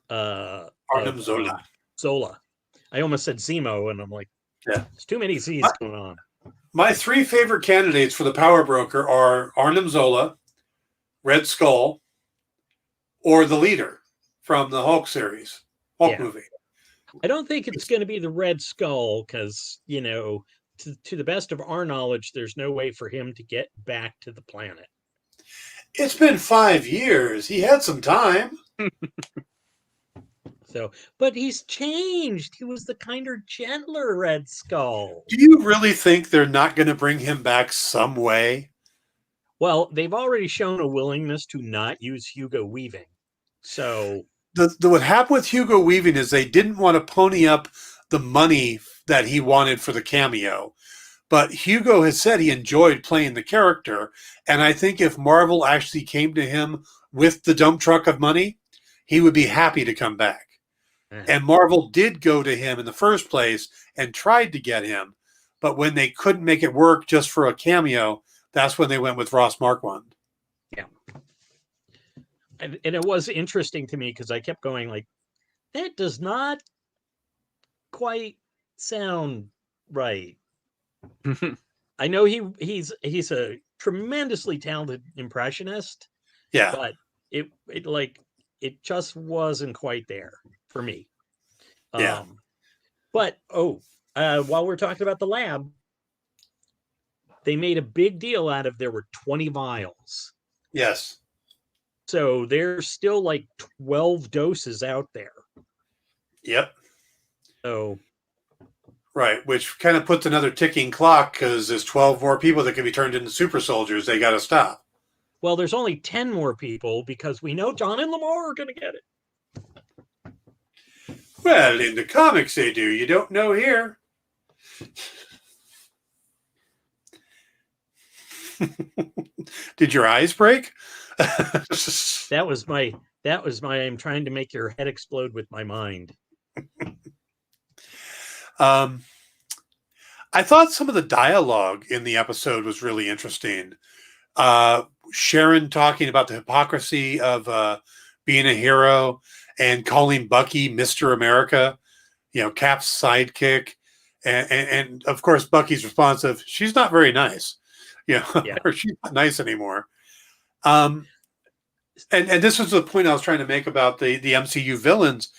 Arnim Zola. Zola. I almost said Zemo, and I'm like, there's too many Z's going on. My three favorite candidates for the Power Broker are Arnim Zola, Red Skull, or the Leader from the Hulk series, Hulk movie. I don't think it's going to be the Red Skull because, to the best of our knowledge, there's no way for him to get back to the planet. It's been 5 years. He had some time. But he's changed. He was the kinder, gentler Red Skull. Do you really think they're not going to bring him back some way? Well, they've already shown a willingness to not use Hugo Weaving. So what happened with Hugo Weaving is they didn't want to pony up the money that he wanted for the cameo. But Hugo has said he enjoyed playing the character. And I think if Marvel actually came to him with the dump truck of money, he would be happy to come back. And Marvel did go to him in the first place and tried to get him. But when they couldn't make it work just for a cameo, that's when they went with Ross Marquand. Yeah. And it was interesting to me because I kept going like, that does not quite sound right. I know he's a tremendously talented impressionist. Yeah. But it just wasn't quite there for me. Yeah. But while we're talking about the lab, they made a big deal out of there were 20 vials. Yes. So there's still like 12 doses out there. Yep. So. Right, which kind of puts another ticking clock because there's 12 more people that can be turned into super soldiers. They got to stop. Well, there's only 10 more people because we know John and Lamar are going to get it. Well, in the comics they do. You don't know here. Did your eyes break? That was my I'm trying to make your head explode with my mind. I thought some of the dialogue in the episode was really interesting. Sharon talking about the hypocrisy of being a hero and calling Bucky Mr. America, Cap's sidekick. And of course, Bucky's response of, she's not very nice, or she's not nice anymore. And this was the point I was trying to make about the MCU villains,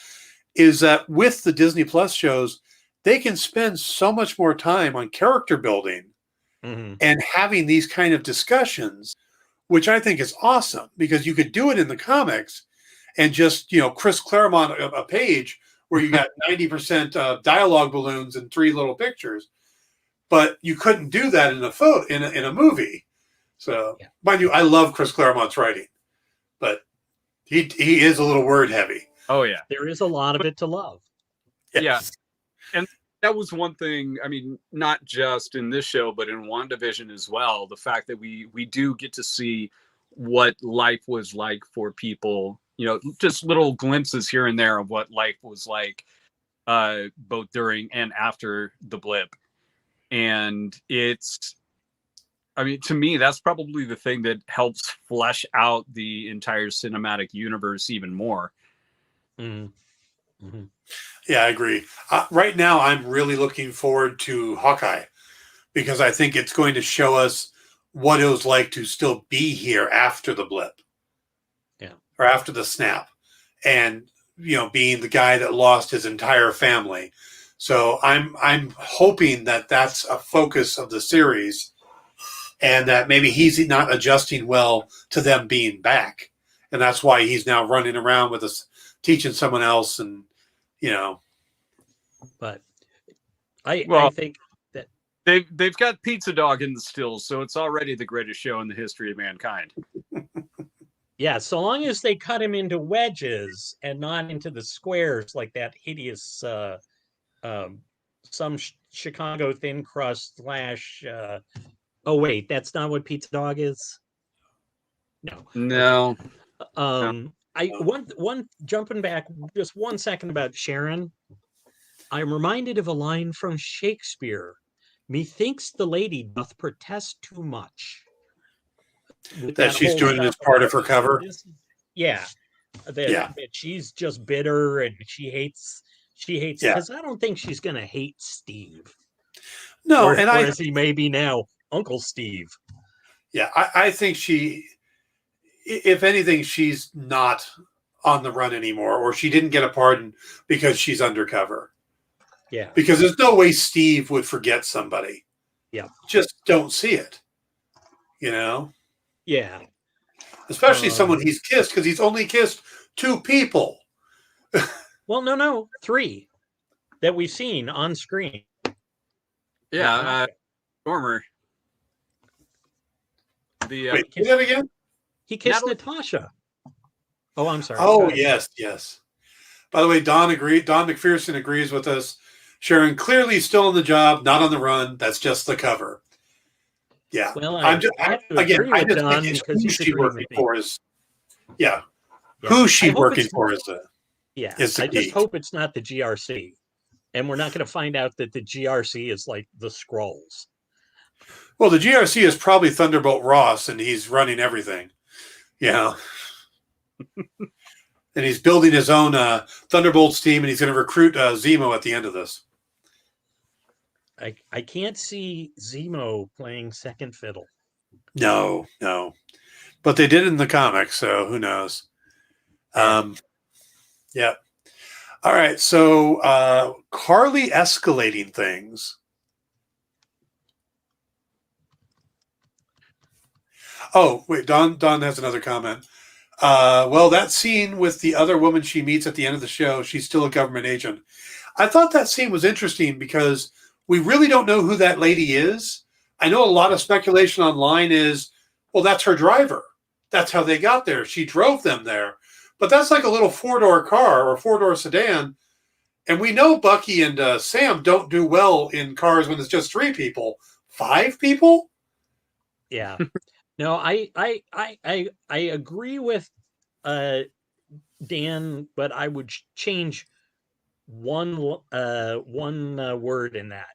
is that with the Disney Plus shows, they can spend so much more time on character building and having these kind of discussions, which I think is awesome because you could do it in the comics and just, Chris Claremont a page where you got 90% dialogue balloons and 3 little pictures, but you couldn't do that in a movie. So, mind you, I love Chris Claremont's writing, but he is a little word heavy. Oh yeah, there is a lot of it to love. Yes. Yeah. And that was one thing, I mean, not just in this show, but in WandaVision as well. The fact that we do get to see what life was like for people, just little glimpses here and there of what life was like, both during and after the blip. And to me, that's probably the thing that helps flesh out the entire cinematic universe even more. Mm-hmm. Mm-hmm. Yeah, I agree. Right now, I'm really looking forward to Hawkeye because I think it's going to show us what it was like to still be here after the blip. Yeah. Or after the snap. And, being the guy that lost his entire family. So I'm hoping that that's a focus of the series, and that maybe he's not adjusting well to them being back. And that's why he's now running around with us, teaching someone else. And, But I think that they've got Pizza Dog in the stills, so it's already the greatest show in the history of mankind. Yeah, so long as they cut him into wedges and not into the squares like that hideous some Chicago thin crust / oh wait, that's not what Pizza Dog is. No. I one jumping back just 1 second about Sharon. I'm reminded of a line from Shakespeare. Methinks the lady doth protest too much. that she's doing it as part of her cover. That she's just bitter and she hates because I don't think she's gonna hate Steve. No, or as he may be now, Uncle Steve. Yeah, I think if anything, she's not on the run anymore, or she didn't get a pardon because she's undercover. Yeah. Because there's no way Steve would forget somebody. Yeah. Just don't see it. Yeah. Especially someone he's kissed, because he's only kissed 2 people. Well, no, 3 that we've seen on screen. Yeah, Stormer. Wait, do that again? He kissed Natasha. Oh, I'm sorry. Oh, yes. By the way, Don McPherson agrees with us. Sharon clearly still on the job, not on the run. That's just the cover. Yeah. Well, I just think who she working for is. Yeah. Who she working for is the. Yeah. Is the I key. just hope it's not the GRC. And we're not going to find out that the GRC is like the Skrulls. Well, the GRC is probably Thunderbolt Ross, and he's running everything. And he's building his own Thunderbolts team, and he's going to recruit Zemo at the end of this. I can't see Zemo playing second fiddle. No. But they did in the comics, so who knows? Yeah. All right, so Carly escalating things. Oh, wait, Don has another comment. Well, that scene with the other woman she meets at the end of the show, she's still a government agent. I thought that scene was interesting because we really don't know who that lady is. I know a lot of speculation online is, well, that's her driver. That's how they got there. She drove them there. But that's like a little 4-door car or 4-door sedan. And we know Bucky and Sam don't do well in cars when it's just 3 people. 5 people? Yeah. No, I agree with Dan, but I would change one word in that.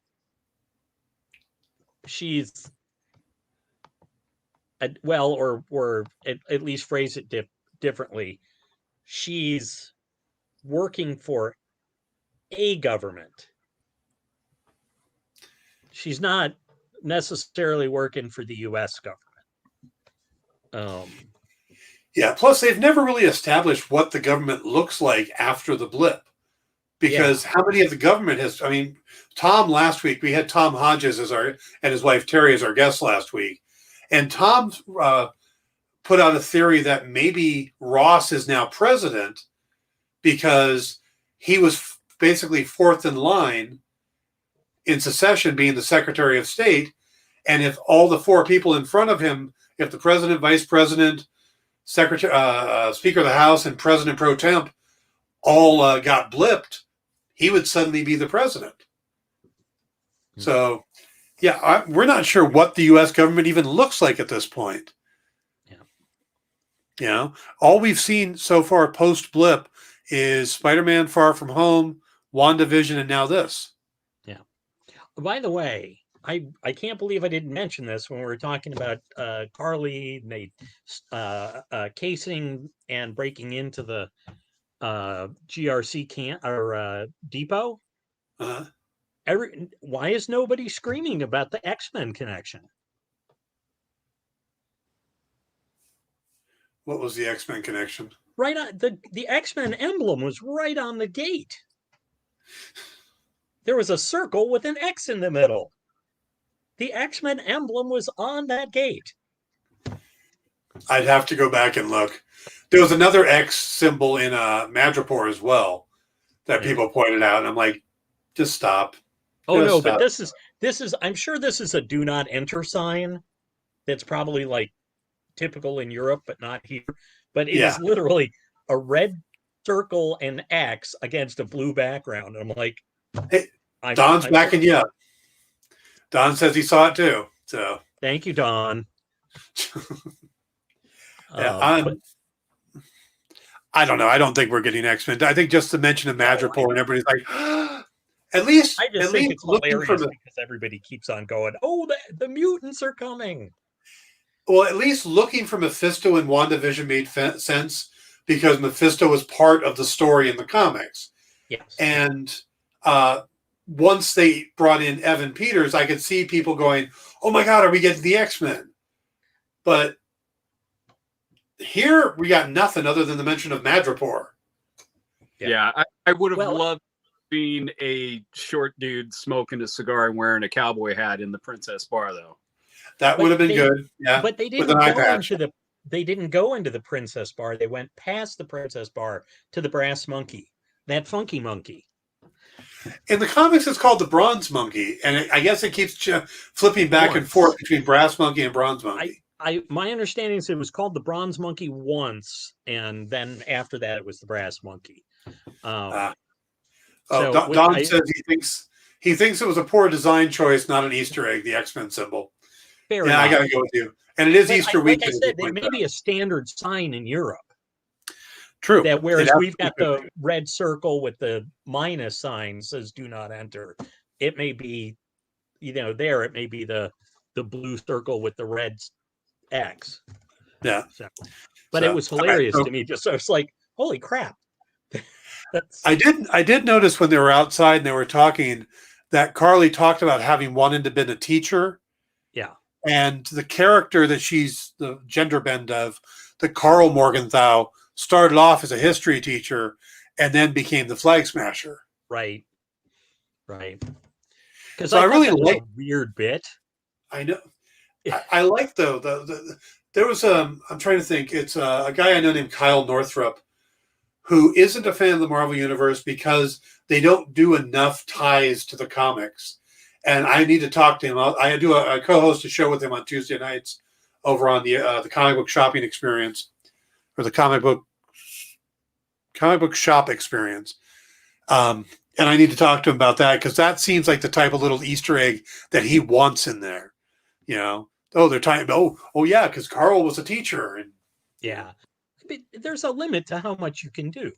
She's or at least phrase it differently. She's working for a government. She's not necessarily working for the U.S. government. Yeah. Plus, they've never really established what the government looks like after the blip, because how many of the government has? I mean, Tom last week we had Tom Hodges and his wife Terry as our guest last week, and Tom put out a theory that maybe Ross is now president because he was basically 4th in line in succession, being the Secretary of State, and if all the 4 people in front of him, if the president, vice president, secretary, Speaker of the House, and President pro temp all got blipped, he would suddenly be the president. Mm-hmm. So, we're not sure what the U.S. government even looks like at this point. All we've seen so far post blip is Spider-Man: Far From Home, WandaVision, and now this. Yeah. By the way, I can't believe I didn't mention this when we were talking about Carly, casing and breaking into the GRC depot. Uh-huh. Why is nobody screaming about the X-Men connection? What was the X-Men connection? Right on the X-Men emblem was right on the gate. There was a circle with an X in the middle. The X-Men emblem was on that gate. I'd have to go back and look. There was another X symbol in Madripoor as well that people pointed out, and I'm like, just stop. Oh no, but this is I'm sure this is a do not enter sign that's probably like typical in Europe, but not here. But it is literally a red circle and X against a blue background. I'm like, hey, Don's backing you up. Don says he saw it too. So thank you, Don. I don't know. I don't think we're getting X-Men. I think just the mention of Madripoor and everybody's like, at least it's hilarious because everybody keeps on going, oh, the mutants are coming. Well, at least looking for Mephisto in WandaVision made sense because Mephisto was part of the story in the comics. Yes. And once they brought in Evan Peters, I could see people going, oh my God, are we getting the X-Men? But here we got nothing other than the mention of Madripoor. Yeah, I would have loved being a short dude smoking a cigar and wearing a cowboy hat in the Princess Bar, though. That would have been good. Yeah, but they didn't go into the Princess Bar. They went past the Princess Bar to the Brass Monkey, that funky monkey. In the comics, it's called the Bronze Monkey, and I guess it keeps flipping back and forth between Brass Monkey and Bronze Monkey. My understanding is it was called the Bronze Monkey once, and then after that, it was the Brass Monkey. Don says he thinks it was a poor design choice, not an Easter egg. The X-Men symbol. Fair enough. I got to go with you. And it is Easter week. Like I said, it may be a standard sign in Europe. True. That whereas we've got the red circle with the minus sign says "Do not enter." It may be, there it may be the blue circle with the red X. Yeah. But it was hilarious to me. I was like, "Holy crap!" I did notice when they were outside and they were talking that Carly talked about having wanted to been a teacher. Yeah. And the character that she's the gender bend of, the Carl Morgenthau, started off as a history teacher and then became the Flag Smasher. Right. Because so I really like a weird bit. I know. I like though there was I'm trying to think. It's a guy I know named Kyle Northrup who isn't a fan of the Marvel Universe because they don't do enough ties to the comics. And I need to talk to him. I do a co-host a show with him on Tuesday nights over on the comic book shopping experience or the comic book shop experience. And I need to talk to him about that because that seems like the type of little Easter egg that he wants in there. They're talking about, oh yeah, because Carl was a teacher. And yeah, but there's a limit to how much you can do.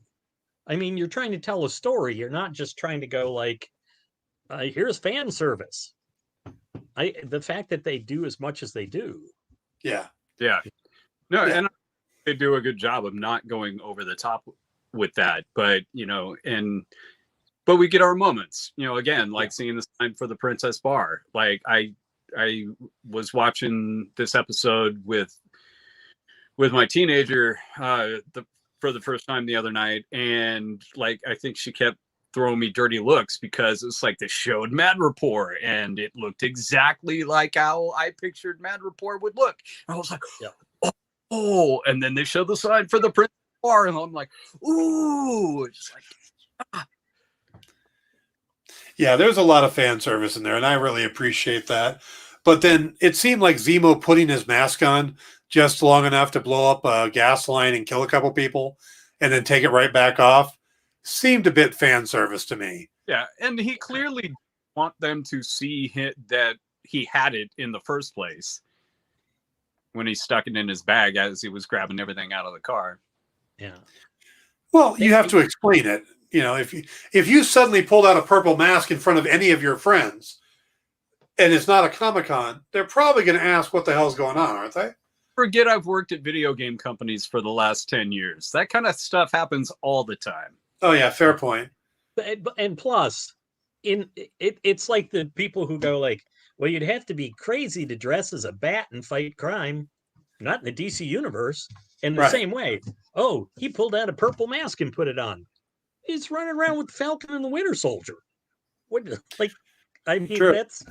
I mean, you're trying to tell a story. You're not just trying to go like, here's fan service. The fact that they do as much as they do. Yeah. And they do a good job of not going over the top with that. But but we get our moments. Again, like seeing the sign for the Princess Bar. Like I was watching this episode with my teenager for the first time the other night, and like I think she kept throwing me dirty looks because it's like they showed Madripoor and it looked exactly like how I pictured Madripoor would look. And I was like, oh, and then they showed the sign for the Princess Bar, and I'm like, ooh, just like. Yeah, there's a lot of fan service in there, and I really appreciate that. But then it seemed like Zemo putting his mask on just long enough to blow up a gas line and kill a couple people and then take it right back off seemed a bit fan service to me. Yeah, and he clearly want them to see that he had it in the first place when he stuck it in his bag as he was grabbing everything out of the car. Yeah. Well, you have to explain it. If you suddenly pulled out a purple mask in front of any of your friends and it's not a Comic-Con, they're probably going to ask what the hell's going on, aren't they? Forget I've worked at video game companies for the last 10 years. That kind of stuff happens all the time. Oh yeah, fair point. And plus, it's like the people who go like, well, you'd have to be crazy to dress as a bat and fight crime. Not in the DC universe. In the same way, oh, he pulled out a purple mask and put it on. He's running around with the Falcon and the Winter Soldier. What, like, I mean, True. that's.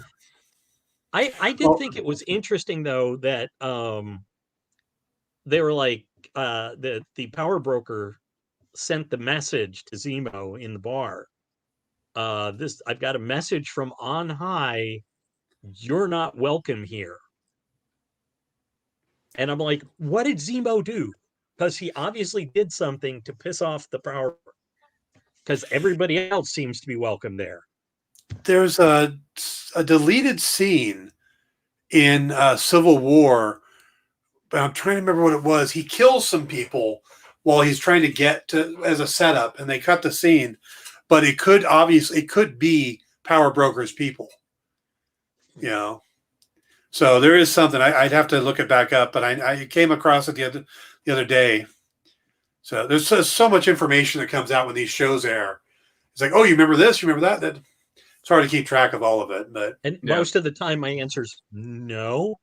I did think it was interesting though that they were like the power broker sent the message to Zemo in the bar. I've got a message from on high. You're not welcome here. And I'm like, what did Zemo do? Because he obviously did something to piss off the power. Because everybody else seems to be welcome there. There's a deleted scene in Civil War, but I'm trying to remember what it was. He kills some people while he's trying to get to as a setup, and they cut the scene. But it could be power brokers people. You know, so there is something. I'd have to look it back up, but I came across it the other day. So there's so much information that comes out when these shows air. It's like, oh, you remember this? You remember that? It's hard to keep track of all of it, but most of the time, my answer is no.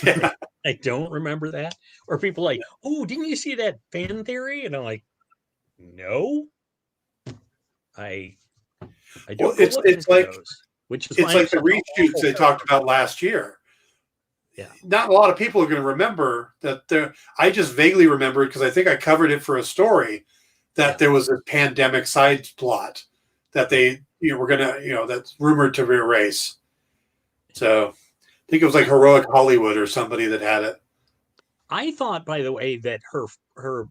Yeah. I don't remember that. Or people like, oh, didn't you see that fan theory? And I'm like, no. I don't. Well, it's like those, which is it's like the reshoots they talked about last year. Yeah, not a lot of people are going to remember that. I just vaguely remember because I think I covered it for a story that there was a pandemic side plot that they were going to that's rumored to erase. So I think it was like Heroic Hollywood or somebody that had it. I thought, by the way, that her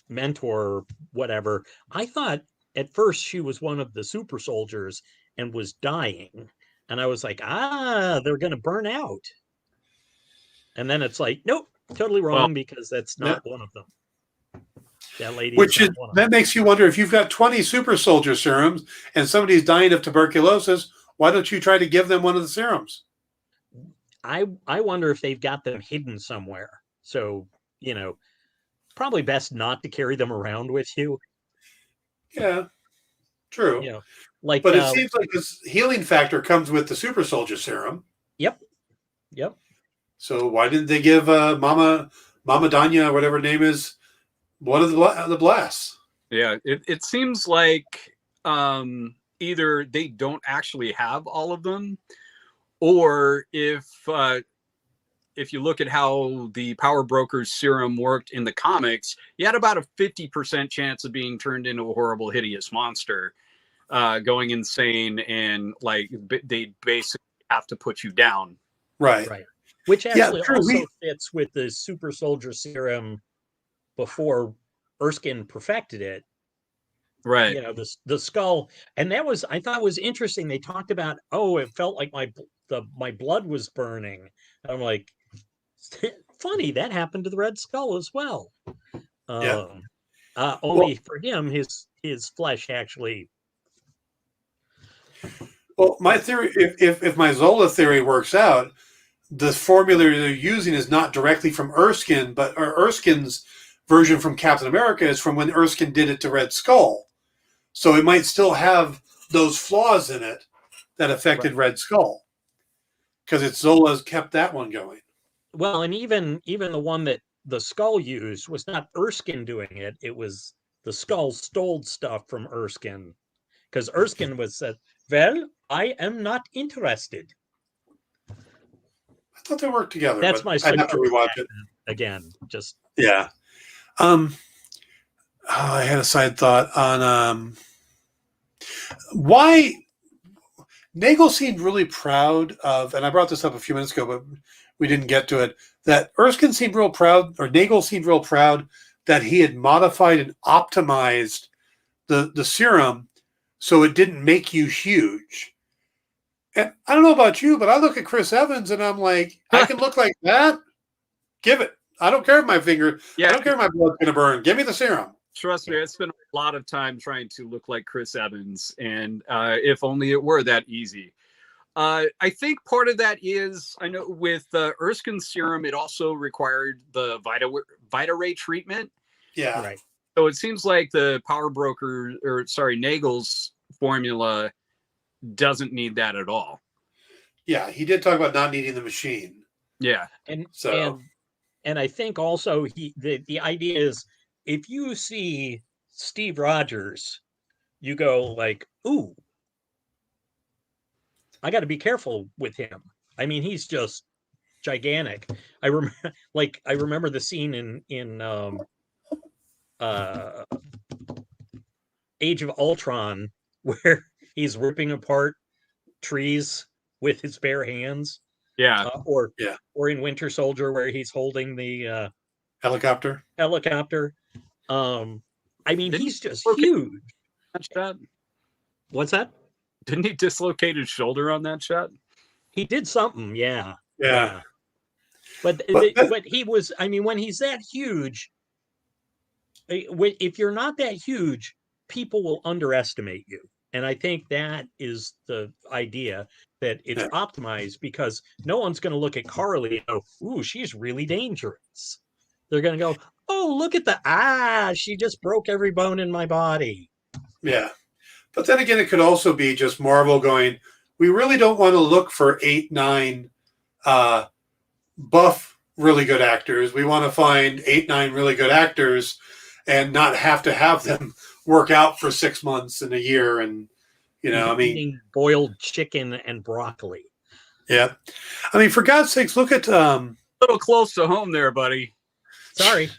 mentor, whatever, I thought at first she was one of the super soldiers and was dying. And I was like, they're going to burn out. And then it's like, nope, totally wrong, because that's not one of them. That lady. That makes you wonder, if you've got 20 super soldier serums and somebody's dying of tuberculosis, why don't you try to give them one of the serums? I wonder if they've got them hidden somewhere. So, probably best not to carry them around with you. Yeah, true. But it seems like this healing factor comes with the super soldier serum. Yep. So why didn't they give Mama Danya, whatever her name is, one of the blasts? Yeah, it seems like either they don't actually have all of them, or if you look at how the Power Broker's serum worked in the comics, you had about a 50% chance of being turned into a horrible, hideous monster, going insane, and like they basically have to put you down. Right. Which actually also fits with the super soldier serum before Erskine perfected it. Right. The skull. And that was, I thought, was interesting. They talked about, it felt like my blood was burning. And I'm like, funny, that happened to the Red Skull as well. Only for him, his flesh actually. Well, my theory, if my Zola theory works out, the formula they're using is not directly from Erskine, but Erskine's version from Captain America is from when Erskine did it to Red Skull. So it might still have those flaws in it that affected Red Skull, because it's Zola's kept that one going. Well, and even the one that the Skull used was not Erskine doing it. It was the Skull stole stuff from Erskine, because Erskine was said, well, I am not interested. I thought they worked together. That's my. I'd have to rewatch it again. Just I had a side thought on why Nagel seemed really proud of, and I brought this up a few minutes ago, but we didn't get to it. That Erskine seemed real proud, or Nagel seemed real proud that he had modified and optimized the serum so it didn't make you huge. And I don't know about you, but I look at Chris Evans and I'm like, I can look like that. Give it. I don't care if my finger. I don't care if my blood's gonna burn. Give me the serum. Trust me, I spent a lot of time trying to look like Chris Evans, and if only it were that easy. I think part of that is, I know with Erskine's serum, it also required the Vita-Ray treatment. Yeah. Right. So it seems like the Power Broker, Nagel's formula doesn't need that at all. Yeah, he did talk about not needing the machine. Yeah. And And I think also the idea is if you see Steve Rogers, you go like, ooh, I got to be careful with him. I mean, he's just gigantic. I remember the scene in Age of Ultron where he's ripping apart trees with his bare hands. Yeah. Or in Winter Soldier where he's holding the helicopter. I mean, he's just huge. That shot? What's that? Didn't he dislocate his shoulder on that shot? He did something, yeah. But he was, I mean, when he's that huge, if you're not that huge, people will underestimate you. And I think that is the idea, that it's optimized because no one's going to look at Carly and go, ooh, she's really dangerous. They're going to go, oh, look at she just broke every bone in my body. Yeah. But then again, it could also be just Marvel going, we really don't want to look for 8, 9 buff, really good actors. We want to find 8, 9 really good actors and not have to have them work out for 6 months and a year. And, you know, I mean, eating boiled chicken and broccoli. Yeah. I mean, for God's sakes, look at, a little close to home there, buddy. Sorry.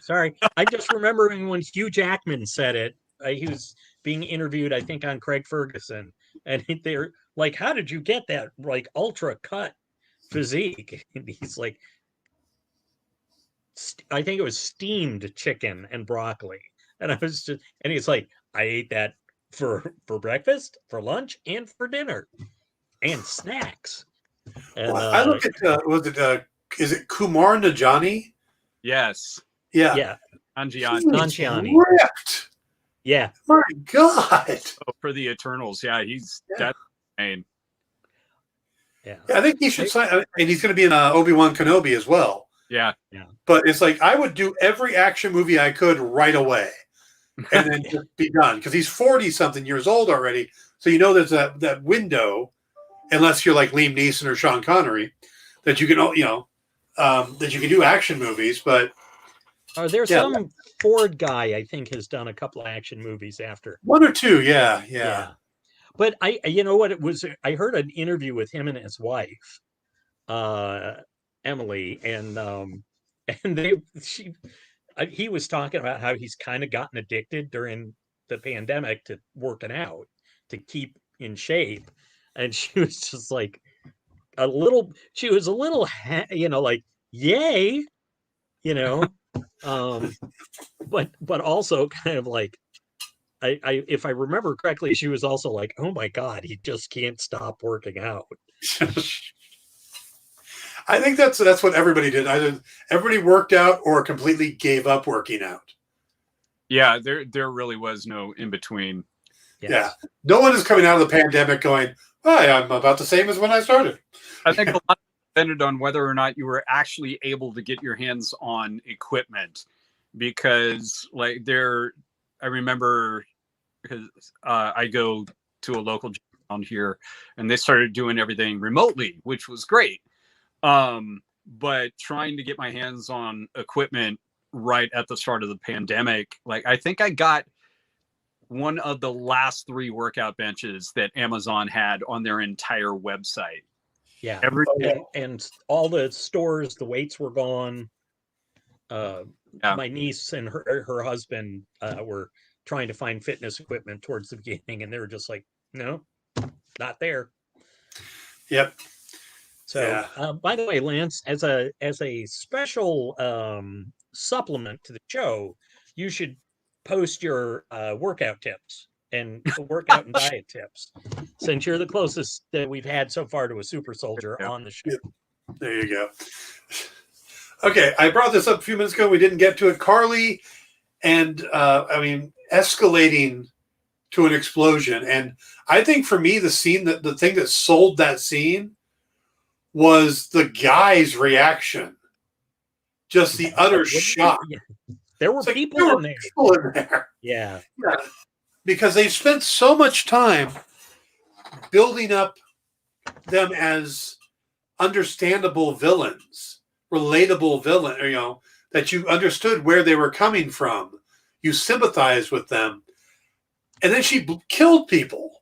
I just remembering when Hugh Jackman said it, he was being interviewed, I think, on Craig Ferguson. And they're like, how did you get that, like, ultra cut physique? And he's like, I think it was steamed chicken and broccoli. And he's like, I ate that for breakfast, for lunch, and for dinner, and snacks. And I look at, is it Kumar Najani? Yes. Yeah. Nanjiani. Ripped. Yeah. My God. Oh, for the Eternals. Yeah, that's insane. Yeah. I think he should sign, and he's going to be in Obi-Wan Kenobi as well. Yeah. But it's like, I would do every action movie I could right away and then just be done. Because he's 40-something years old already. So you know there's that window, unless you're like Liam Neeson or Sean Connery, that you can, that you can do action movies. But there's some Ford guy, I think, has done a couple of action movies after. 1 or 2, yeah. But you know what it was? I heard an interview with him and his wife, Emily, and he was talking about how he's kind of gotten addicted during the pandemic to working out to keep in shape, and she was just like she was a little, like, yay, but also kind of like, I if I remember correctly, she was also like, oh my God, he just can't stop working out. I think that's what everybody did. Either everybody worked out or completely gave up working out. Yeah, there really was no in between. Yes. Yeah. No one is coming out of the pandemic going, hi, I'm about the same as when I started. I think a lot depended on whether or not you were actually able to get your hands on equipment, because like I remember, because I go to a local gym around here and they started doing everything remotely, which was great. But trying to get my hands on equipment right at the start of the pandemic, like I think I got one of the last 3 workout benches that Amazon had on their entire website. Yeah. And all the stores, the weights were gone. My niece and her husband were trying to find fitness equipment towards the beginning, and they were just like, no, not there. Yep. So, by the way, Lance, as a special supplement to the show, you should post your workout tips and workout and diet tips, since you're the closest that we've had so far to a super soldier on the show. There you go. Okay, I brought this up a few minutes ago. We didn't get to it. Carly and, escalating to an explosion. And I think for me, the thing that sold that scene was the guy's reaction. Just the utter shock. There were people in there. Yeah. Because they've spent so much time building up them as understandable villains relatable villain, that you understood where they were coming from. You sympathized with them. And then she killed people.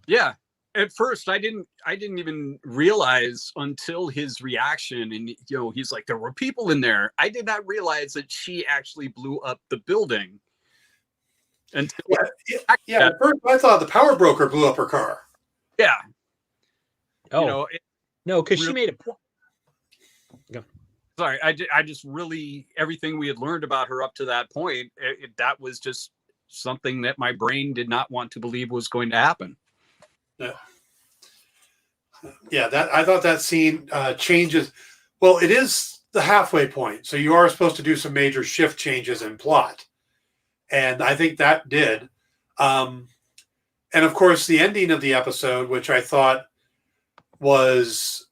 Yeah. At first, I didn't even realize until his reaction, and he's like, there were people in there. I did not realize that she actually blew up the building. Until at first I thought the power broker blew up her car. Yeah. Oh, no, because she made a point. Sorry, I just really, everything we had learned about her up to that point, that was just something that my brain did not want to believe was going to happen. Yeah, I thought that scene changes. Well, it is the halfway point, so you are supposed to do some major shift changes in plot, and I think that did. And of course, the ending of the episode, which I thought was,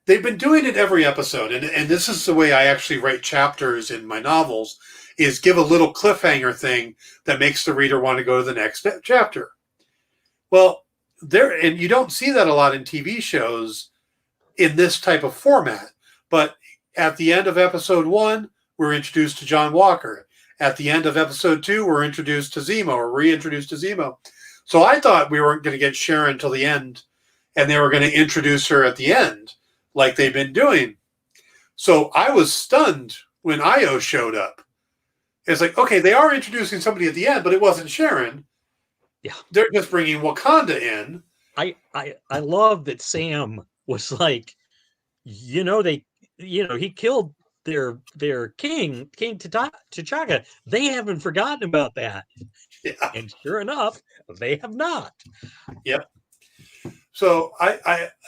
they've been doing it every episode, and this is the way I actually write chapters in my novels, is give a little cliffhanger thing that makes the reader want to go to the next chapter. Well, and you don't see that a lot in TV shows in this type of format. But at the end of episode 1, we're introduced to John Walker. At the end of episode 2, we're introduced to Zemo, or reintroduced to Zemo. So I thought we weren't going to get Sharon till the end, and they were going to introduce her at the end, like they've been doing. So I was stunned when Io showed up. It's like, okay, they are introducing somebody at the end, but it wasn't Sharon. Yeah, they're just bringing Wakanda in. I love that Sam was like, he killed their king T'Chaka. They haven't forgotten about that. Yeah. And sure enough, they have not. Yep. So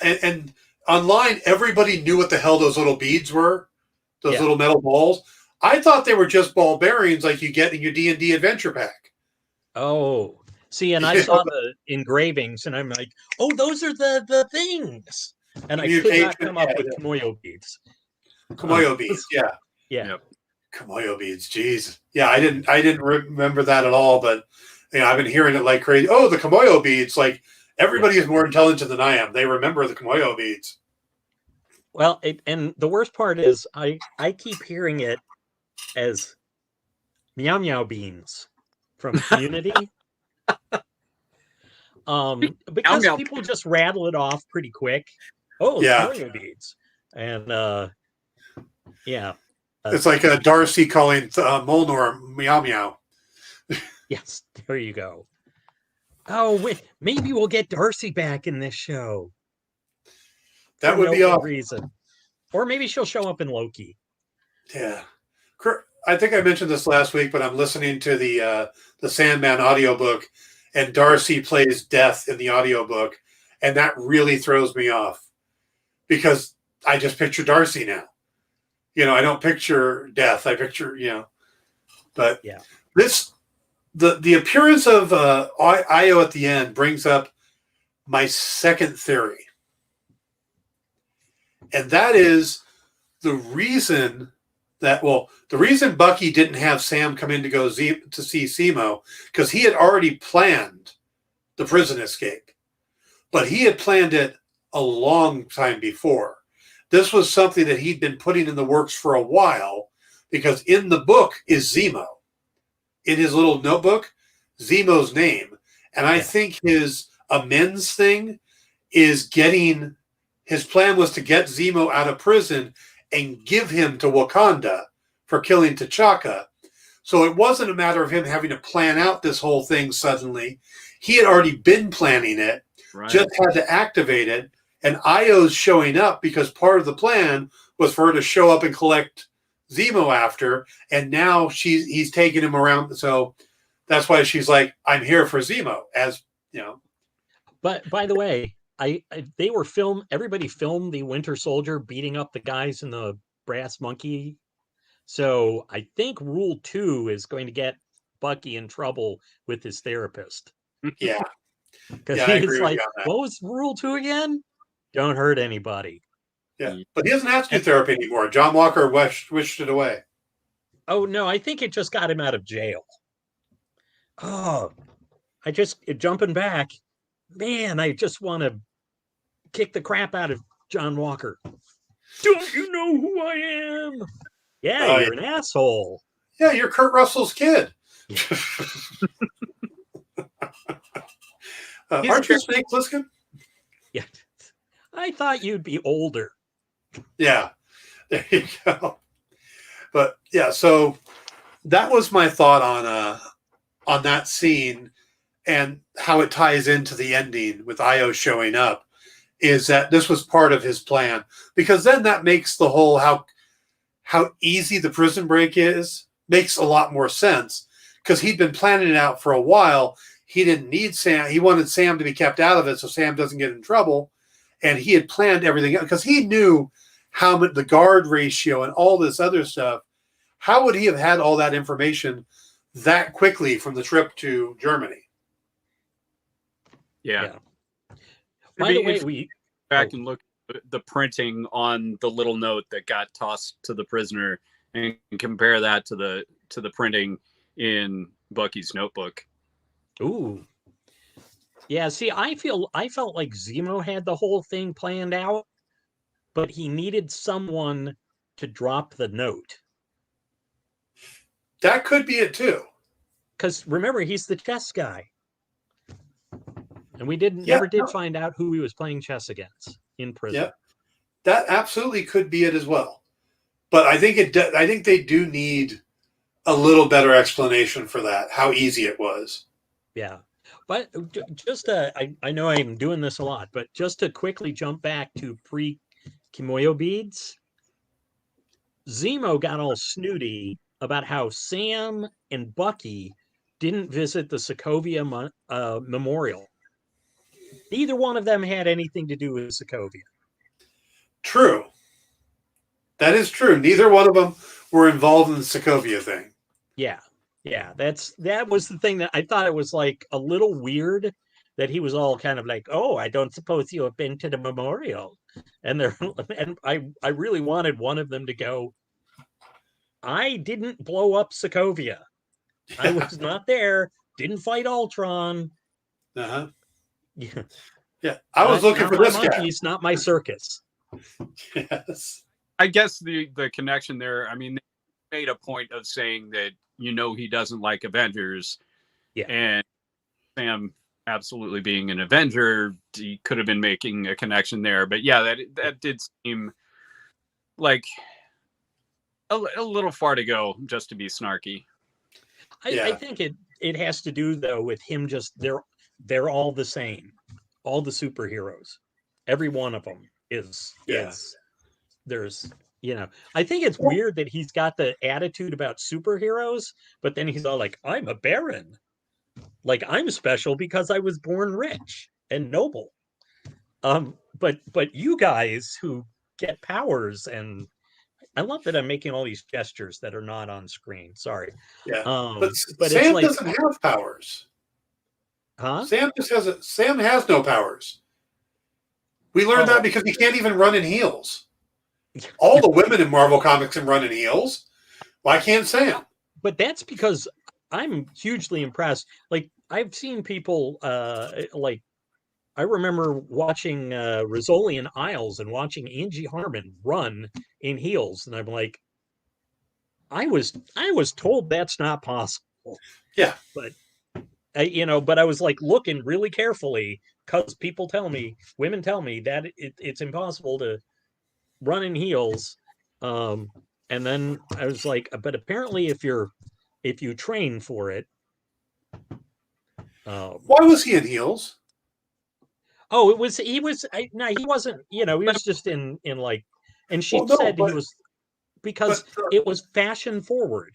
and online, everybody knew what the hell those little beads were, those little metal balls. I thought they were just ball bearings like you get in your D&D adventure pack. Oh, see, and I saw the engravings, and I'm like, oh, those are the things. And I could not come up with Kimoyo beads. Kimoyo beads, yeah. Yep. Kimoyo beads, jeez. Yeah, I didn't remember that at all, but I've been hearing it like crazy. Oh, the Kimoyo beads, like everybody is more intelligent than I am. They remember the Kimoyo beads. Well, and the worst part is I keep hearing it as meow meow beans from Community. Because people just rattle it off pretty quick. Oh, yeah, Kimoyo beads. And it's like Darcy calling Molnor meow meow. Yes, there you go. Oh, maybe we'll get Darcy back in this show. That would be awesome. Reason. Or maybe she'll show up in Loki. Yeah. I think I mentioned this last week, but I'm listening to the Sandman audiobook, and Darcy plays Death in the audiobook, and that really throws me off because I just picture Darcy now. I don't picture Death. I picture, but yeah. The appearance of Io at the end brings up my second theory. And that is the reason Bucky didn't have Sam come in to go to see Zemo, because he had already planned the prison escape. But he had planned it a long time before. This was something that he'd been putting in the works for a while, because in the book is Zemo. In his little notebook, Zemo's name. And I think his amends thing is his plan was to get Zemo out of prison and give him to Wakanda for killing T'Chaka. So it wasn't a matter of him having to plan out this whole thing suddenly. He had already been planning it, just had to activate it. And Io's showing up because part of the plan was for her to show up and collect Zemo after. And now he's taking him around. So that's why she's like, I'm here for Zemo, as you know. But by the way, everybody filmed the Winter Soldier beating up the guys in the brass monkey. So I think rule 2 is going to get Bucky in trouble with his therapist. Yeah. Because he's like, what was rule 2 again? Don't hurt anybody. Yeah. But he doesn't have to do therapy anymore. John Walker wished it away. Oh, no, I think it just got him out of jail. Oh, jumping back. Man, I just want to kick the crap out of John Walker. Don't you know who I am? Yeah, you're an asshole. Yeah, you're Kurt Russell's kid. Aren't you Snake Plissken? Yeah. I thought you'd be older. Yeah, there you go. But yeah, so that was my thought on that scene and how it ties into the ending with Io showing up, is that this was part of his plan, because then that makes the whole how easy the prison break is makes a lot more sense, because he'd been planning it out for a while. He didn't need Sam. He wanted Sam to be kept out of it so Sam doesn't get in trouble. And he had planned everything because he knew how much the guard ratio and all this other stuff. How would he have had all that information that quickly from the trip to Germany? Yeah. By the way, we back and look at the printing on the little note that got tossed to the prisoner and compare that to the printing in Bucky's notebook. Ooh. Yeah, see, I felt like Zemo had the whole thing planned out, but he needed someone to drop the note. That could be it too. Because remember, he's the chess guy. And we never did find out who he was playing chess against in prison. Yeah, that absolutely could be it as well. But I think I think they do need a little better explanation for that, how easy it was. Yeah. But just I know I'm doing this a lot, but just to quickly jump back to pre-Kimoyo beads, Zemo got all snooty about how Sam and Bucky didn't visit the Sokovia Memorial. Neither one of them had anything to do with Sokovia. True. That is true. Neither one of them were involved in the Sokovia thing. Yeah. Yeah, that was the thing that I thought it was like a little weird that he was all kind of like, "Oh, I don't suppose you have been to the memorial," and I really wanted one of them to go, "I didn't blow up Sokovia. I was not there. Didn't fight Ultron." Uh-huh. Yeah, yeah. I was looking for this guy. It's not my circus. Yes. I guess the connection there. I mean, they made a point of saying that he doesn't like Avengers, and Sam absolutely being an Avenger, he could have been making a connection there. But yeah, that did seem like a little far to go just to be snarky. I think it has to do though with him just they're all the same, all the superheroes, every one of them is there's. I think it's weird that he's got the attitude about superheroes, but then he's all like, "I'm a baron. Like, I'm special because I was born rich and noble." But you guys who get powers, and I love that I'm making all these gestures that are not on screen. Sorry. Yeah. But Sam it's doesn't have powers. Huh? Sam has no powers. We learned that because he can't even run in heels. All the women in Marvel Comics can run in heels. Why can't Sam? But that's because I'm hugely impressed. Like, I've seen people, like, I remember watching Rizzoli and Isles and watching Angie Harmon run in heels. And I'm like, I was told that's not possible. Yeah. But, but I was like looking really carefully because women tell me that it's impossible to run in heels, and then I was like, but apparently if you train for it. Why was he in heels? He wasn't, he was just in like, and she said he was, because it was fashion forward.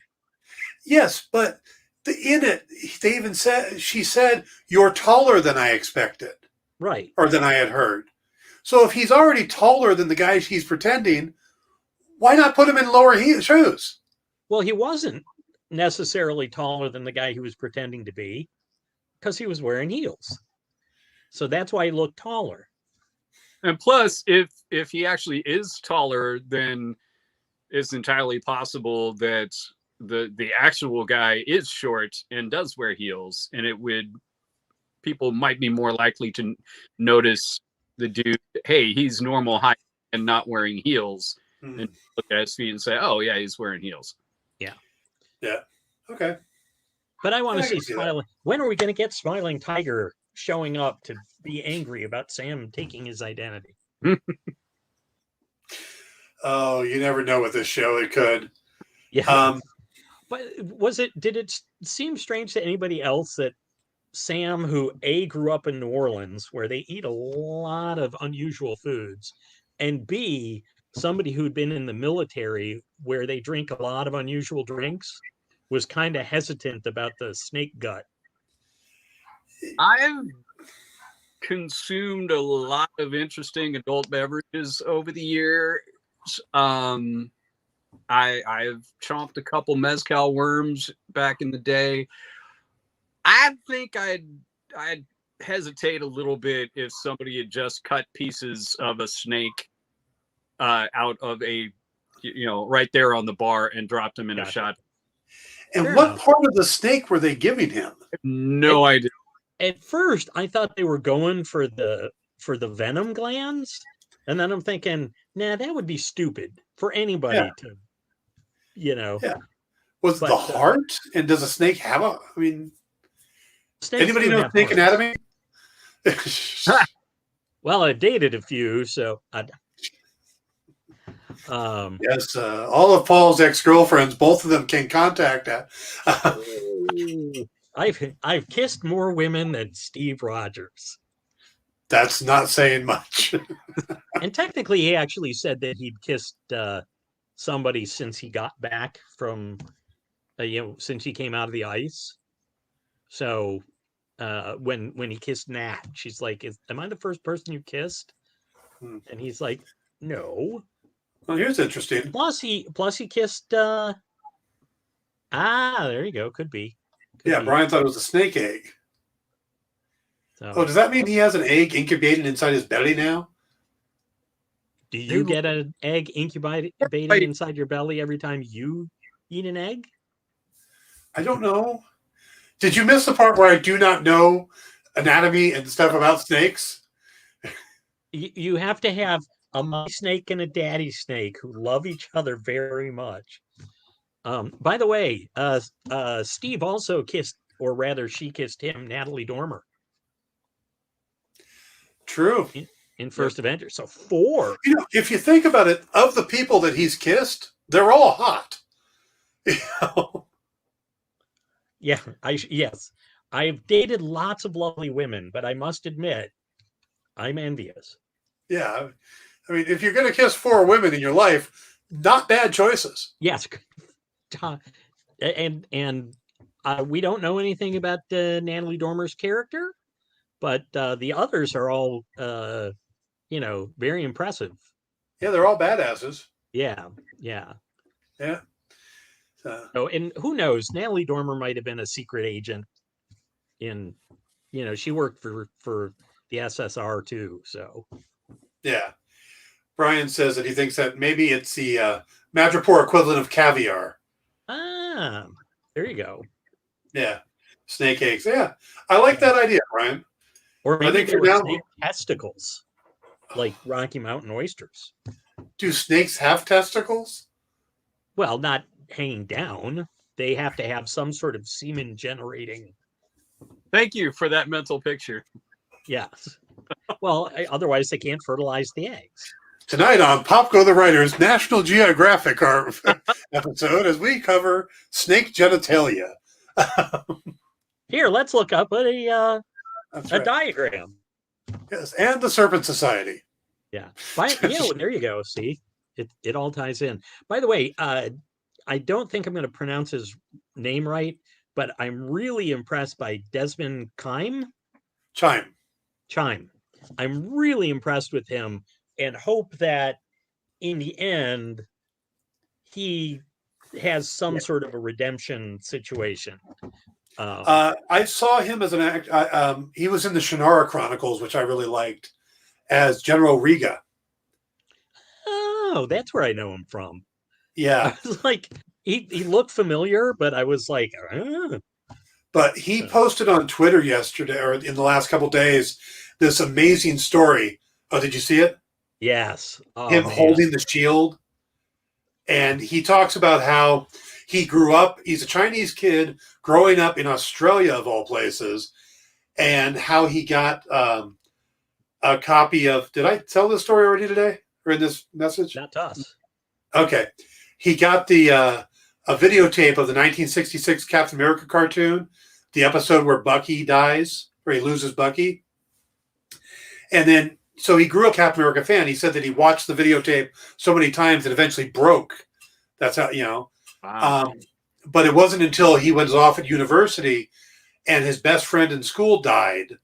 Yes, but in it, they even she said, "You're taller than I expected." Right. Or than I had heard. So if he's already taller than the guy he's pretending, why not put him in lower shoes? Well, he wasn't necessarily taller than the guy he was pretending to be because he was wearing heels. So that's why he looked taller. And plus, if he actually is taller, then it's entirely possible that the actual guy is short and does wear heels, and people might be more likely to notice the dude, hey, he's normal height, and not wearing heels, Hmm. and look at his feet and say, "Oh yeah, he's wearing heels." Yeah. Okay. But I want Yeah, to I can see see that. Smiling. When are we going to get Smiling Tiger showing up to be angry about Sam taking his identity? Oh, you never know with this show. It could. Yeah. But did it seem strange to anybody else that Sam, who grew up in New Orleans, where they eat a lot of unusual foods, and B, somebody who'd been in the military where they drink a lot of unusual drinks, was kind of hesitant about the snake gut? I've consumed a lot of interesting adult beverages over the years. I've chomped a couple mezcal worms back in the day. I think I'd hesitate a little bit if somebody had just cut pieces of a snake out of a, right there on the bar and dropped them in a shot. And Fair what enough. part of the snake were they giving him? No idea. At first, I thought they were going for the venom glands, and then I'm thinking, nah, that would be stupid for anybody to, Yeah. Was it the heart? And does a snake have a? I mean, anybody know snake anatomy? Well, I've dated a few, so yes, all of Paul's ex-girlfriends, both of them can contact that. I've kissed more women than Steve Rogers. That's not saying much. And technically, he actually said that he'd kissed somebody since he got back from, since he came out of the ice. So when he kissed Nat, she's like, "Am I the first person you kissed?" And he's like, "No." Well, here's interesting. Plus he kissed. There you go. Could be. Brian thought it was a snake egg. So, does that mean he has an egg incubated inside his belly now? Do you get an egg incubated inside your belly every time you eat an egg? I don't know. Did you miss the part where I do not know anatomy and stuff about snakes? You have to have a mommy snake and a daddy snake who love each other very much. By the way, Steve also kissed, or rather she kissed him, Natalie Dormer. True. In First Avenger. So 4. If you think about it, of the people that he's kissed, they're all hot. Yeah, yes. I've dated lots of lovely women, but I must admit, I'm envious. Yeah. I mean, if you're going to kiss 4 women in your life, not bad choices. Yes. And we don't know anything about Natalie Dormer's character, but the others are all, very impressive. Yeah, they're all badasses. Yeah. So, and who knows? Natalie Dormer might have been a secret agent in, she worked for the SSR too. So, yeah. Brian says that he thinks that maybe it's the Madripoor equivalent of caviar. There you go. Yeah, snake eggs. Yeah, I like that idea, Brian. Or maybe they were snake testicles, like Rocky Mountain oysters. Do snakes have testicles? Well, not hanging down. They have to have some sort of semen generating. Thank you for that mental picture. Yes. Well, otherwise they can't fertilize the eggs. Tonight on Popko the Writer's National Geographic episode, as we cover snake genitalia. Here, let's look up a diagram. Yes, and the Serpent Society. Yeah. There you go. See, it all ties in. By the way, I don't think I'm going to pronounce his name right, but I'm really impressed by Desmond Chime. I'm really impressed with him and hope that in the end he has some sort of a redemption situation. I saw him as an actor. He was in the Shannara Chronicles, which I really liked, as General Riga. Oh, that's where I know him from. Yeah. I was like, he looked familiar, but I was like, But he posted on Twitter yesterday, or in the last couple of days, this amazing story. Oh, did you see it? Yes. Oh, him man. holding the shield. And he talks about how he grew up, he's a Chinese kid growing up in Australia, of all places, and how he got a copy of, did I tell this story already today or in this message? Not to us. Okay. He got a videotape of the 1966 Captain America cartoon, the episode where Bucky dies, where he loses Bucky. And then, so he grew a Captain America fan. He said that he watched the videotape so many times it eventually broke. That's how, Wow. But it wasn't until he was off at university and his best friend in school died.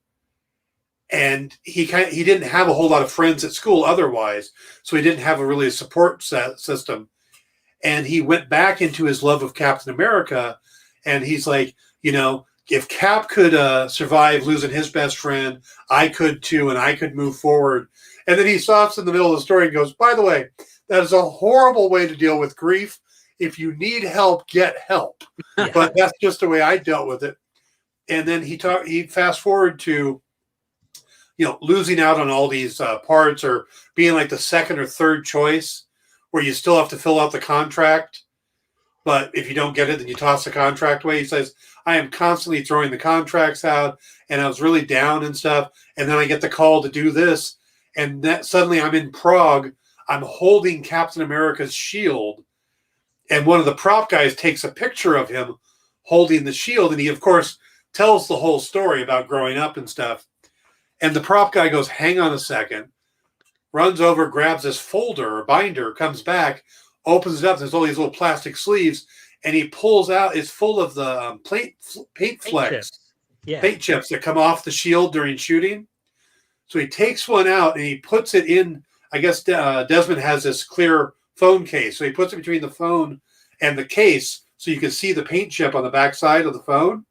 And he didn't have a whole lot of friends at school otherwise. So he didn't have a support system. And he went back into his love of Captain America. And he's like, if Cap could survive losing his best friend, I could too, and I could move forward. And then he stops in the middle of the story and goes, by the way, that is a horrible way to deal with grief. If you need help, get help. Yeah. But that's just the way I dealt with it. And then he fast forward to, losing out on all these parts or being like the second or third choice where you still have to fill out the contract. But if you don't get it, then you toss the contract away. He says, I am constantly throwing the contracts out, and I was really down and stuff. And then I get the call to do this. And that suddenly I'm in Prague. I'm holding Captain America's shield. And one of the prop guys takes a picture of him holding the shield. And he, of course, tells the whole story about growing up and stuff. And the prop guy goes, hang on a second, runs over, grabs this folder or binder, comes back, opens it up. There's all these little plastic sleeves. And he pulls out, it's full of the paint flecks, paint chips that come off the shield during shooting. So he takes one out and he puts it in, I guess Desmond has this clear phone case. So he puts it between the phone and the case so you can see the paint chip on the back side of the phone.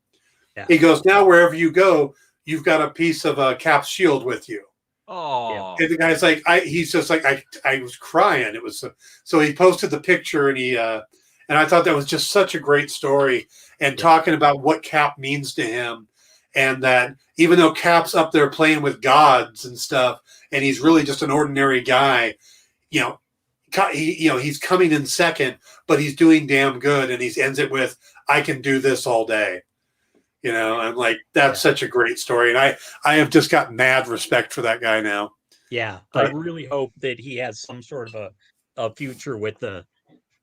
Yeah. He goes, now wherever you go, you've got a piece of Cap's shield with you. Oh, and the guy's like, he's just like, I was crying. It was so he posted the picture and I thought that was just such a great story and talking about what Cap means to him. And that even though Cap's up there playing with gods and stuff, and he's really just an ordinary guy, he's coming in second, but he's doing damn good. And he ends it with, I can do this all day. I'm like, that's such a great story. And I have just got mad respect for that guy now. Yeah. I really hope that he has some sort of a future with the,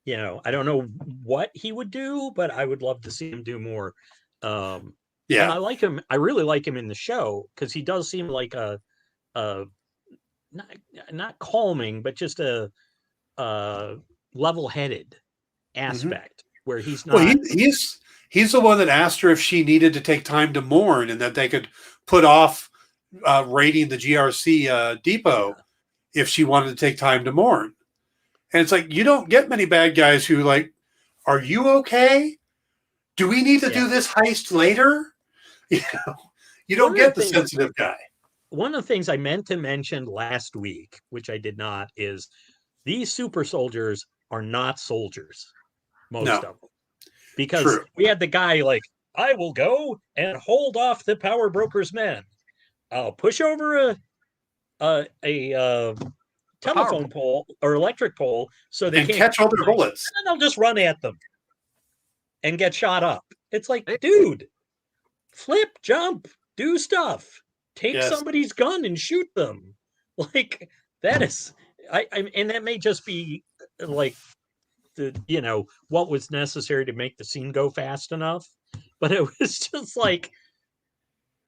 I don't know what he would do, but I would love to see him do more. And I like him. I really like him in the show because he does seem like a not calming, but just a level-headed aspect where he's not. Well, he's the one that asked her if she needed to take time to mourn and that they could put off raiding the GRC depot if she wanted to take time to mourn. And it's like, you don't get many bad guys who like, are you okay? Do we need to do this heist later? You don't get the sensitive guy. One of the things I meant to mention last week, which I did not, is these super soldiers are not soldiers. Most of them. Because we had the guy like, I will go and hold off the power broker's men. I'll push over a telephone pole or electric pole so they can't catch all their bullets. And then they'll just run at them and get shot up. It's like, dude, flip, jump, do stuff. Take somebody's gun and shoot them. Like that is, and that may just be like the what was necessary to make the scene go fast enough, but it was just like,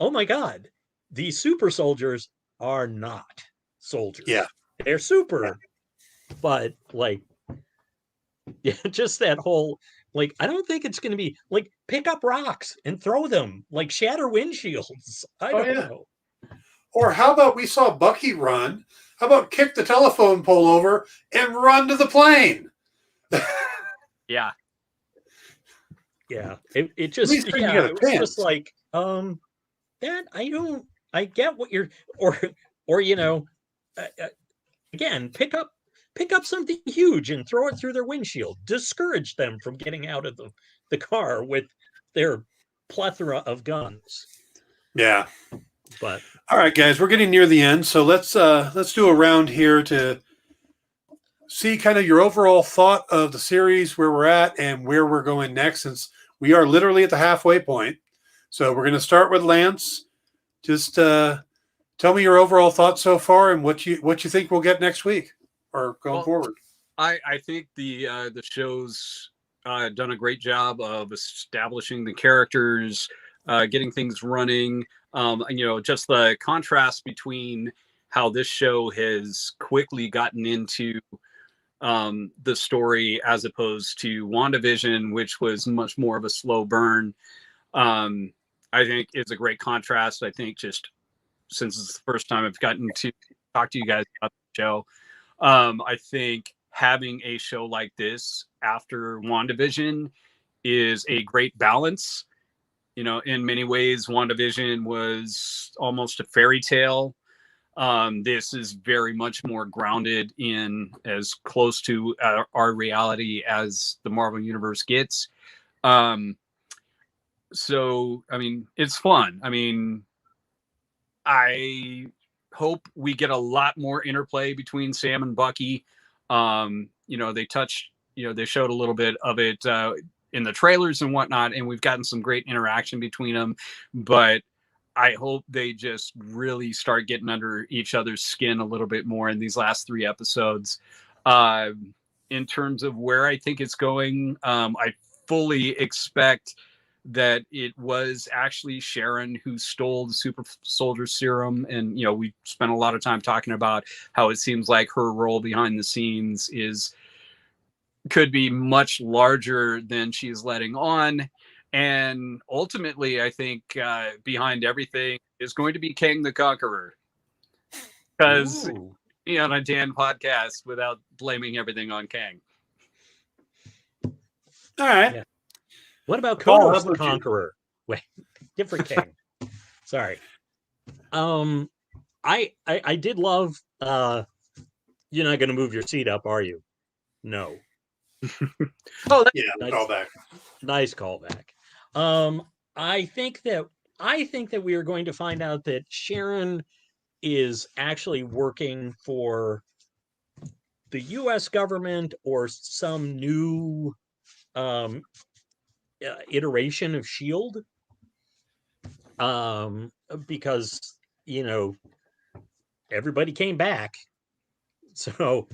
oh my God, these super soldiers are not soldiers. Yeah, they're super, but like, just that whole. Like, I don't think it's going to be like pick up rocks and throw them, like shatter windshields. I don't know. Or how about we saw Bucky run? How about kick the telephone pole over and run to the plane? Yeah. It just, it was just like, that I get what you're, or again, pick up something huge and throw it through their windshield. Discourage them from getting out of the car with their plethora of guns. Yeah. But all right, guys, we're getting near the end, so let's do a round here to see kind of your overall thought of the series, where we're at, and where we're going next, since we are literally at the halfway point. So we're going to start with Lance. Just tell me your overall thoughts so far, and what you think we'll get next week or going forward. I think the show's done a great job of establishing the characters, getting things running. Just the contrast between how this show has quickly gotten into the story as opposed to WandaVision, which was much more of a slow burn. I think is a great contrast. I think just since it's the first time I've gotten to talk to you guys about the show, I think having a show like this after WandaVision is a great balance. In many ways, WandaVision was almost a fairy tale. This is very much more grounded in as close to our reality as the Marvel Universe gets. So, I mean, it's fun. I mean, I hope we get a lot more interplay between Sam and Bucky. They showed a little bit of it in the trailers and whatnot, and we've gotten some great interaction between them. But I hope they just really start getting under each other's skin a little bit more in these last 3 episodes. In terms of where I think it's going, I fully expect that it was actually Sharon who stole the super soldier serum. And, we spent a lot of time talking about how it seems like her role behind the scenes could be much larger than she's letting on. And ultimately, I think behind everything is going to be Kang the Conqueror. Because, on a Dan podcast without blaming everything on Kang. All right. Yeah. What about Konos the Conqueror? Wait, different King. Sorry. I did love. You're not going to move your seat up, are you? No. Callback. Nice callback. I think that we are going to find out that Sharon is actually working for the U.S. government or some new iteration of SHIELD, because everybody came back, so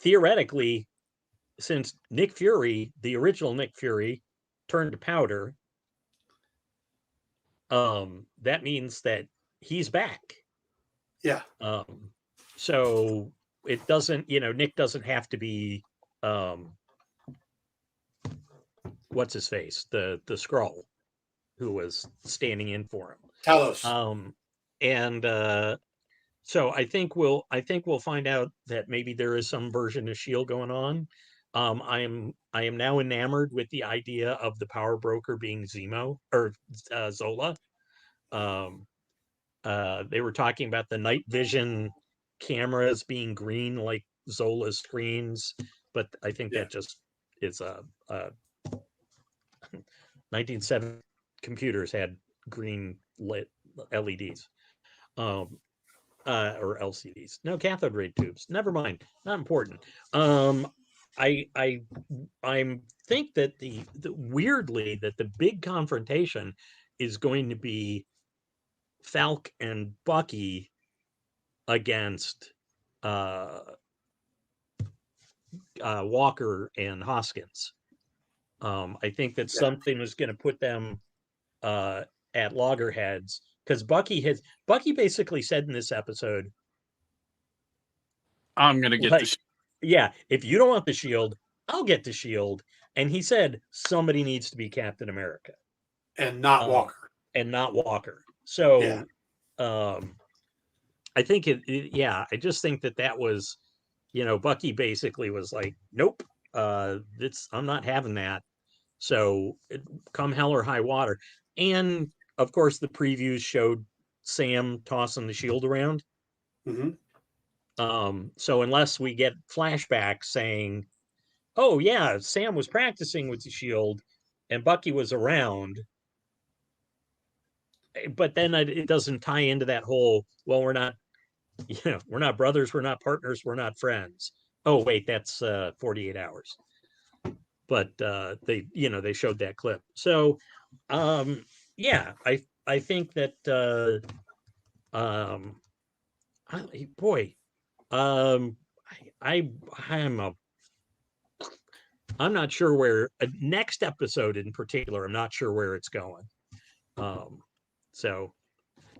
theoretically, since Nick Fury, the original Nick Fury, turned to powder, that means that he's back. Yeah. So it doesn't, Nick doesn't have to be what's his face, the Skrull who was standing in for him, Talos. So I think we'll find out that maybe there is some version of SHIELD going on. I am now enamored with the idea of the power broker being Zemo or Zola. They were talking about the night vision cameras being green like Zola's screens, but I think that just is a 1970 computers had green lit LEDs, or LCDs. No, cathode ray tubes. Never mind. Not important. I think that the weirdly that the big confrontation is going to be Falcon and Bucky against Walker and Hoskins. I think that something is going to put them at loggerheads, because Bucky basically said in this episode, I'm going to get the yeah, if you don't want the shield, I'll get the shield. And he said somebody needs to be Captain America. And not Walker. So I think I just think that was, Bucky basically was like, nope, I'm not having that. So come hell or high water. And of course the previews showed Sam tossing the shield around. Mm-hmm. So unless we get flashbacks saying, oh yeah, Sam was practicing with the shield and Bucky was around, but then it doesn't tie into that whole, well, we're not brothers, we're not partners, we're not friends. Oh wait, that's 48 hours. But they showed that clip. So yeah, I think that I'm not sure where next episode in particular, I'm not sure where it's going. So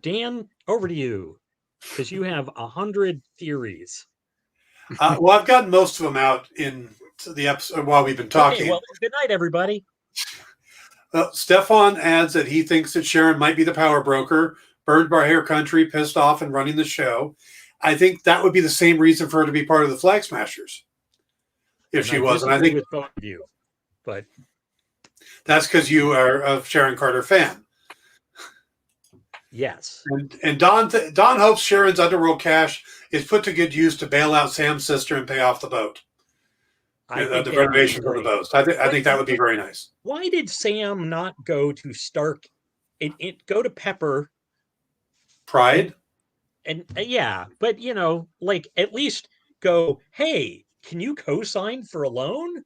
Dan, over to you, because you have 100 theories. Well, I've gotten most of them out in the episode while we've been talking. Okay, well, good night, everybody. Stefan adds that he thinks that Sharon might be the power broker, burned by hair country, pissed off and running the show. I think that would be the same reason for her to be part of the Flag Smashers. If she was. And I think with both of you, but that's because you are a Sharon Carter fan. Yes. And Don hopes Sharon's underworld cash is put to good use to bail out Sam's sister and pay off the boat. The renovation for the boat. I think that would be very nice. Why did Sam not go to Stark? Go to Pepper. Pride? And yeah, but like at least go, hey, can you co-sign for a loan?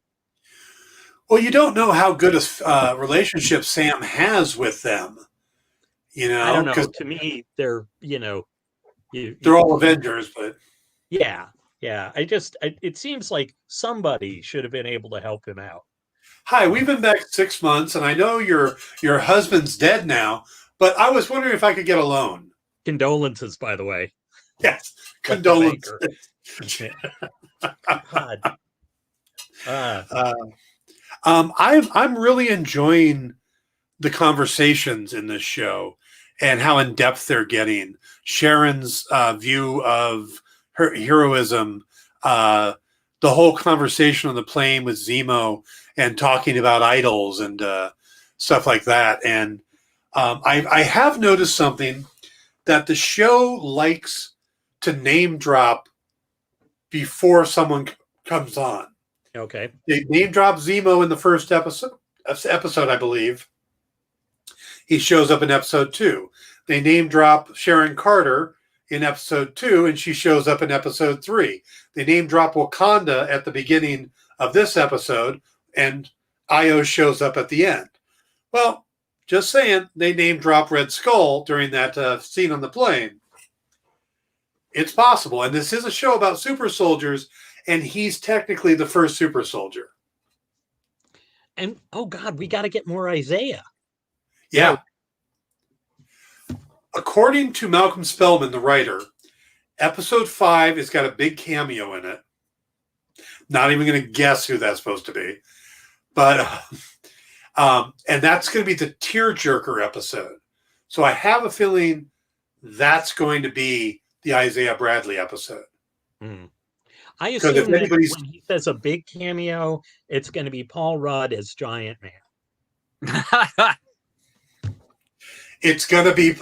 Well, you don't know how good a relationship Sam has with them. I don't know. To me, they're they're all Avengers, but yeah. It seems like somebody should have been able to help him out. Hi, we've been back 6 months, and I know your husband's dead now, but I was wondering if I could get a loan. Condolences, by the way. Yes, condolences. God. I'm really enjoying the conversations in this show and how in depth they're getting. Sharon's view of her heroism, the whole conversation on the plane with Zemo and talking about idols and stuff like that. And I have noticed something that the show likes to name drop before someone comes on. Okay. They name drop Zemo in the first episode, I believe. He shows up in episode 2. They name drop Sharon Carter in episode 2, and she shows up in episode 3. They name drop Wakanda at the beginning of this episode, and Io shows up at the end. Well, just saying, they name drop Red Skull during that scene on the plane. It's possible, and this is a show about super soldiers, and he's technically the first super soldier. And oh God, we got to get more Isaiah. Yeah. According to Malcolm Spellman, the writer, episode 5 has got a big cameo in it. Not even going to guess who that's supposed to be. But, and that's going to be the tearjerker episode. So I have a feeling that's going to be the Isaiah Bradley episode. I assume that when he says a big cameo, it's going to be Paul Rudd as Giant Man. It's gonna be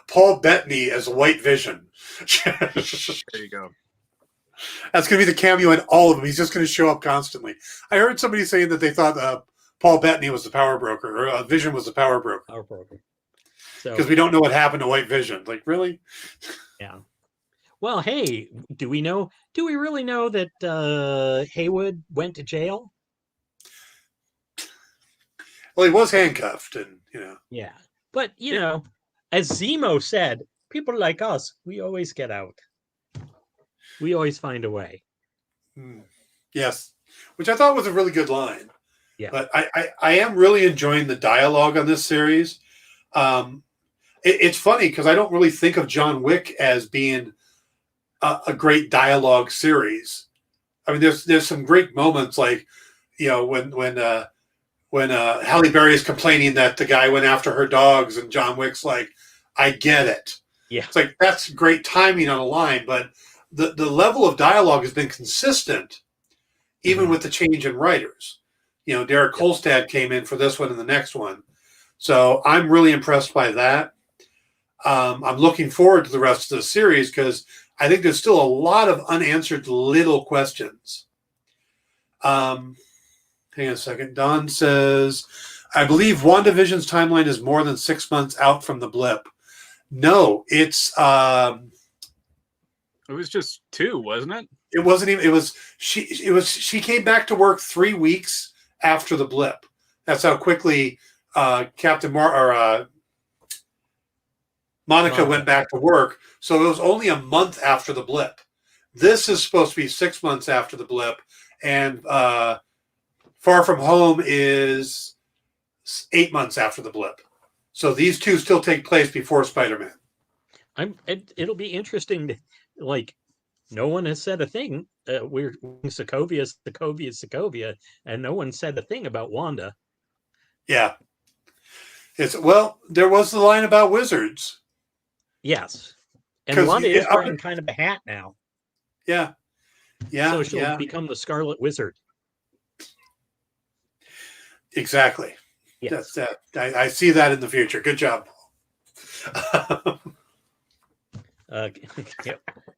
Paul Bettany as White Vision. There you go. That's gonna be the cameo in all of them. He's just gonna show up constantly. I heard somebody saying that they thought Paul Bettany was the power broker, or Vision was the power broker. Because we don't know what happened to White Vision. Like, really? Yeah. Well, hey, do we really know that Haywood went to jail? Well, he was handcuffed, and Yeah. But, as Zemo said, people like us, we always get out. We always find a way. Yes. Which I thought was a really good line. Yeah. But I am really enjoying the dialogue on this series. It's funny because I don't really think of John Wick as being a great dialogue series. I mean, there's some great moments like, when Halle Berry is complaining that the guy went after her dogs, and John Wick's like, I get it. Yeah. It's like, that's great timing on a line, but the level of dialogue has been consistent, even with the change in writers. Derek Kolstad came in for this one and the next one. So I'm really impressed by that. I'm looking forward to the rest of the series because I think there's still a lot of unanswered little questions. Hang on a second. Don says, I believe WandaVision's timeline is more than 6 months out from the blip. No, it's It was just 2, wasn't it? it wasn't even. It was she came back to work 3 weeks after the blip. That's how quickly Monica went back to work. So it was only a month after the blip. This is supposed to be 6 months after the blip, and Far From Home is 8 months after the blip. So these two still take place before Spider-Man. It'll be interesting to, like, no one has said a thing. We're Sokovia, and no one said a thing about Wanda. Yeah. There was the line about wizards. Yes. And Wanda is wearing kind of a hat now. Yeah. Yeah. So she'll become the Scarlet Wizard. Exactly. Yes. That's that. I see that in the future. Good job.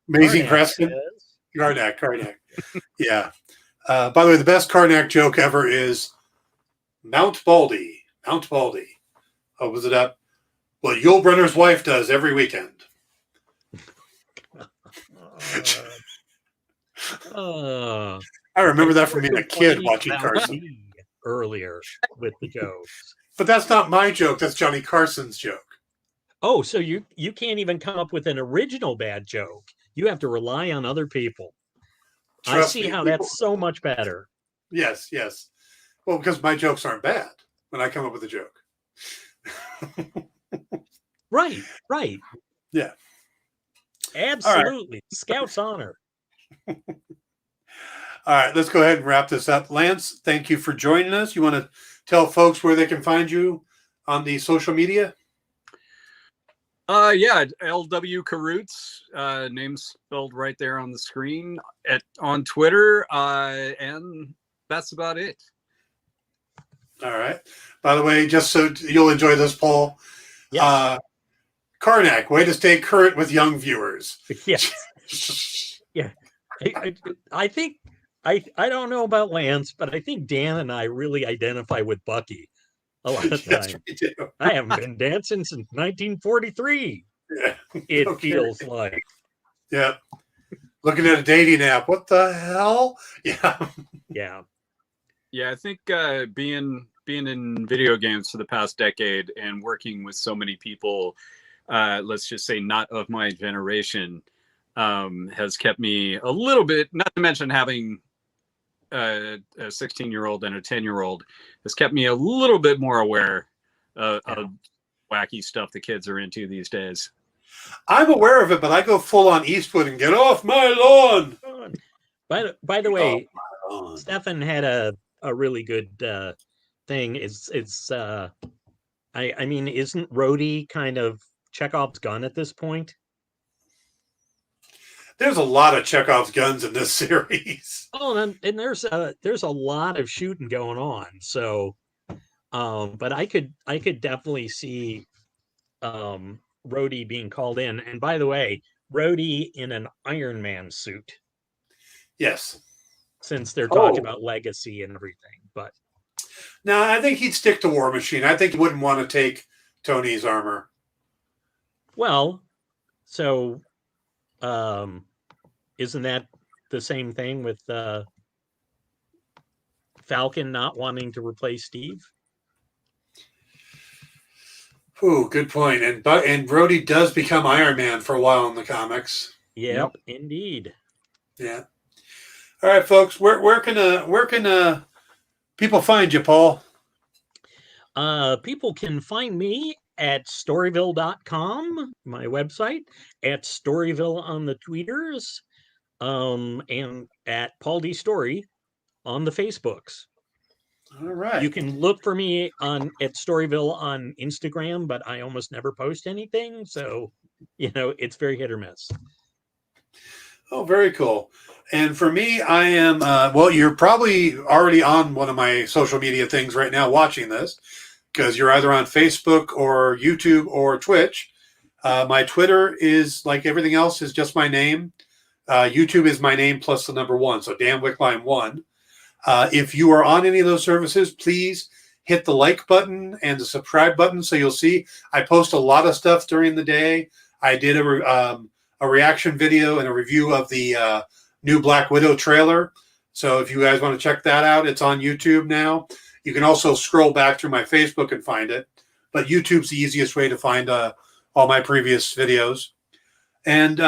Amazing Preston. Karnak. Yeah. By the way, the best Karnak joke ever is Mount Baldy. Oh, was it up? Well, Yul Brynner's wife does every weekend. I remember that from being a kid watching Carson. Earlier with the jokes. But that's not my joke. That's Johnny Carson's joke. Oh, so you can't even come up with an original bad joke. You have to rely on other people. I see how that's so much better. Yes. Well, because my jokes aren't bad when I come up with a joke. Right. Yeah. Absolutely. Right. Scout's honor. All right, let's go ahead and wrap this up. Lance, thank you for joining us. You want to tell folks where they can find you on the social media? Yeah, LW Karutz, name spelled right there on the screen on Twitter, and that's about it. All right. By the way, just so you'll enjoy this poll, yes. Karnak, way to stay current with young viewers. Yes. Yeah. I think I don't know about Lance, but I think Dan and I really identify with Bucky a lot of times. Yes, we do. I haven't been dancing since 1943. Yeah. It feels like. Yeah. Looking at a dating app. What the hell? Yeah. Yeah. Yeah, I think being in video games for the past decade and working with so many people, let's just say not of my generation, has kept me a little bit, not to mention having a 16-year-old and a 10-year-old, has kept me a little bit more aware of wacky stuff the kids are into these days. I'm aware of it, but I go full on Eastwood and get off my lawn. By the way, Stefan had a really good thing. I mean, isn't Rhodey kind of Chekhov's gun at this point? There's a lot of Chekhov's guns in this series. Oh, and there's a lot of shooting going on. So, but I could definitely see Rhodey being called in. And by the way, Rhodey in an Iron Man suit. Yes. Since they're talking about legacy and everything, but no, I think he'd stick to War Machine. I think he wouldn't want to take Tony's armor. Well, so isn't that the same thing with Falcon not wanting to replace Steve? Ooh, good point. And Rhodey does become Iron Man for a while in the comics. Yep. Indeed. Yeah. All right, folks. Where can people find you, Paul? People can find me at Storyville.com, my website, at Storyville on the tweeters, and at Paul D. Story on the Facebooks. All right. You can look for me at Storyville on Instagram, but I almost never post anything, so it's very hit or miss. Oh, very cool. And for me, I am, you're probably already on one of my social media things right now watching this, because you're either on Facebook or YouTube or Twitch. My Twitter is, like everything else, is just my name. YouTube is my name plus the number 1, so Dan Wickline 1. If you are on any of those services, please hit the like button and the subscribe button so you'll see I post a lot of stuff during the day. I did a reaction video and a review of the new Black Widow trailer. So if you guys want to check that out, it's on YouTube now. You can also scroll back through my Facebook and find it. But YouTube's the easiest way to find all my previous videos. And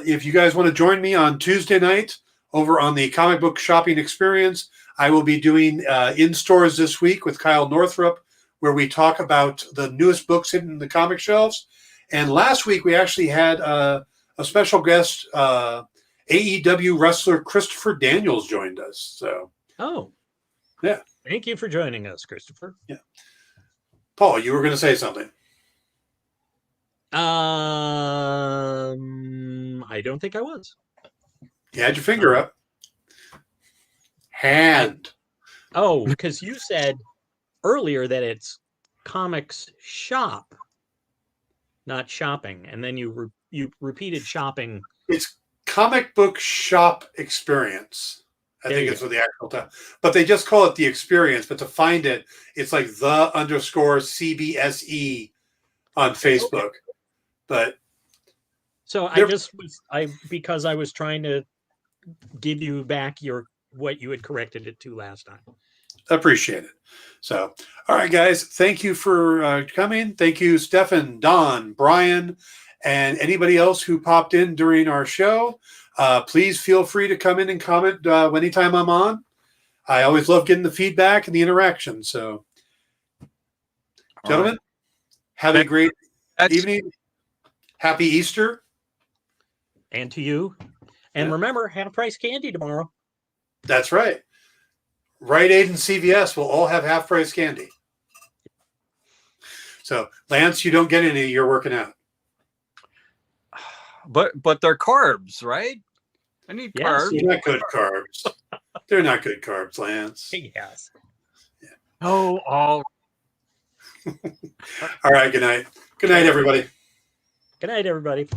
if you guys want to join me on Tuesday night over on the Comic Book Shopping Experience, I will be doing in stores this week with Kyle Northrup, where we talk about the newest books hitting the comic shelves. And last week we actually had a special guest, AEW wrestler Christopher Daniels joined us. So, yeah. Thank you for joining us, Christopher. Yeah. Paul, you were going to say something. I don't think I was. You had your finger up. Hand. Oh, because you said earlier that it's comics shop, not shopping, and then you repeated shopping. It's Comic Book Shop Experience. I think it's what the actual time. But they just call it the experience. But to find it, it's like _CBSE on Facebook. Okay. But so because I was trying to give you back what you had corrected it to last time. Appreciate it. So, all right, guys, thank you for coming. Thank you, Stefan, Don, Brian, and anybody else who popped in during our show. Please feel free to come in and comment anytime I'm on. I always love getting the feedback and the interaction. So, gentlemen, have a great evening. Happy Easter. And to you. And remember, half-price candy tomorrow. That's right. Rite Aid and CVS will all have half-price candy. So, Lance, you don't get any. You're working out. But they're carbs, right? I need carbs. They're not good carbs. They're not good carbs, Lance. Yes. Yeah. Oh, all. All right. Good night. Good night, everybody. Good night, everybody.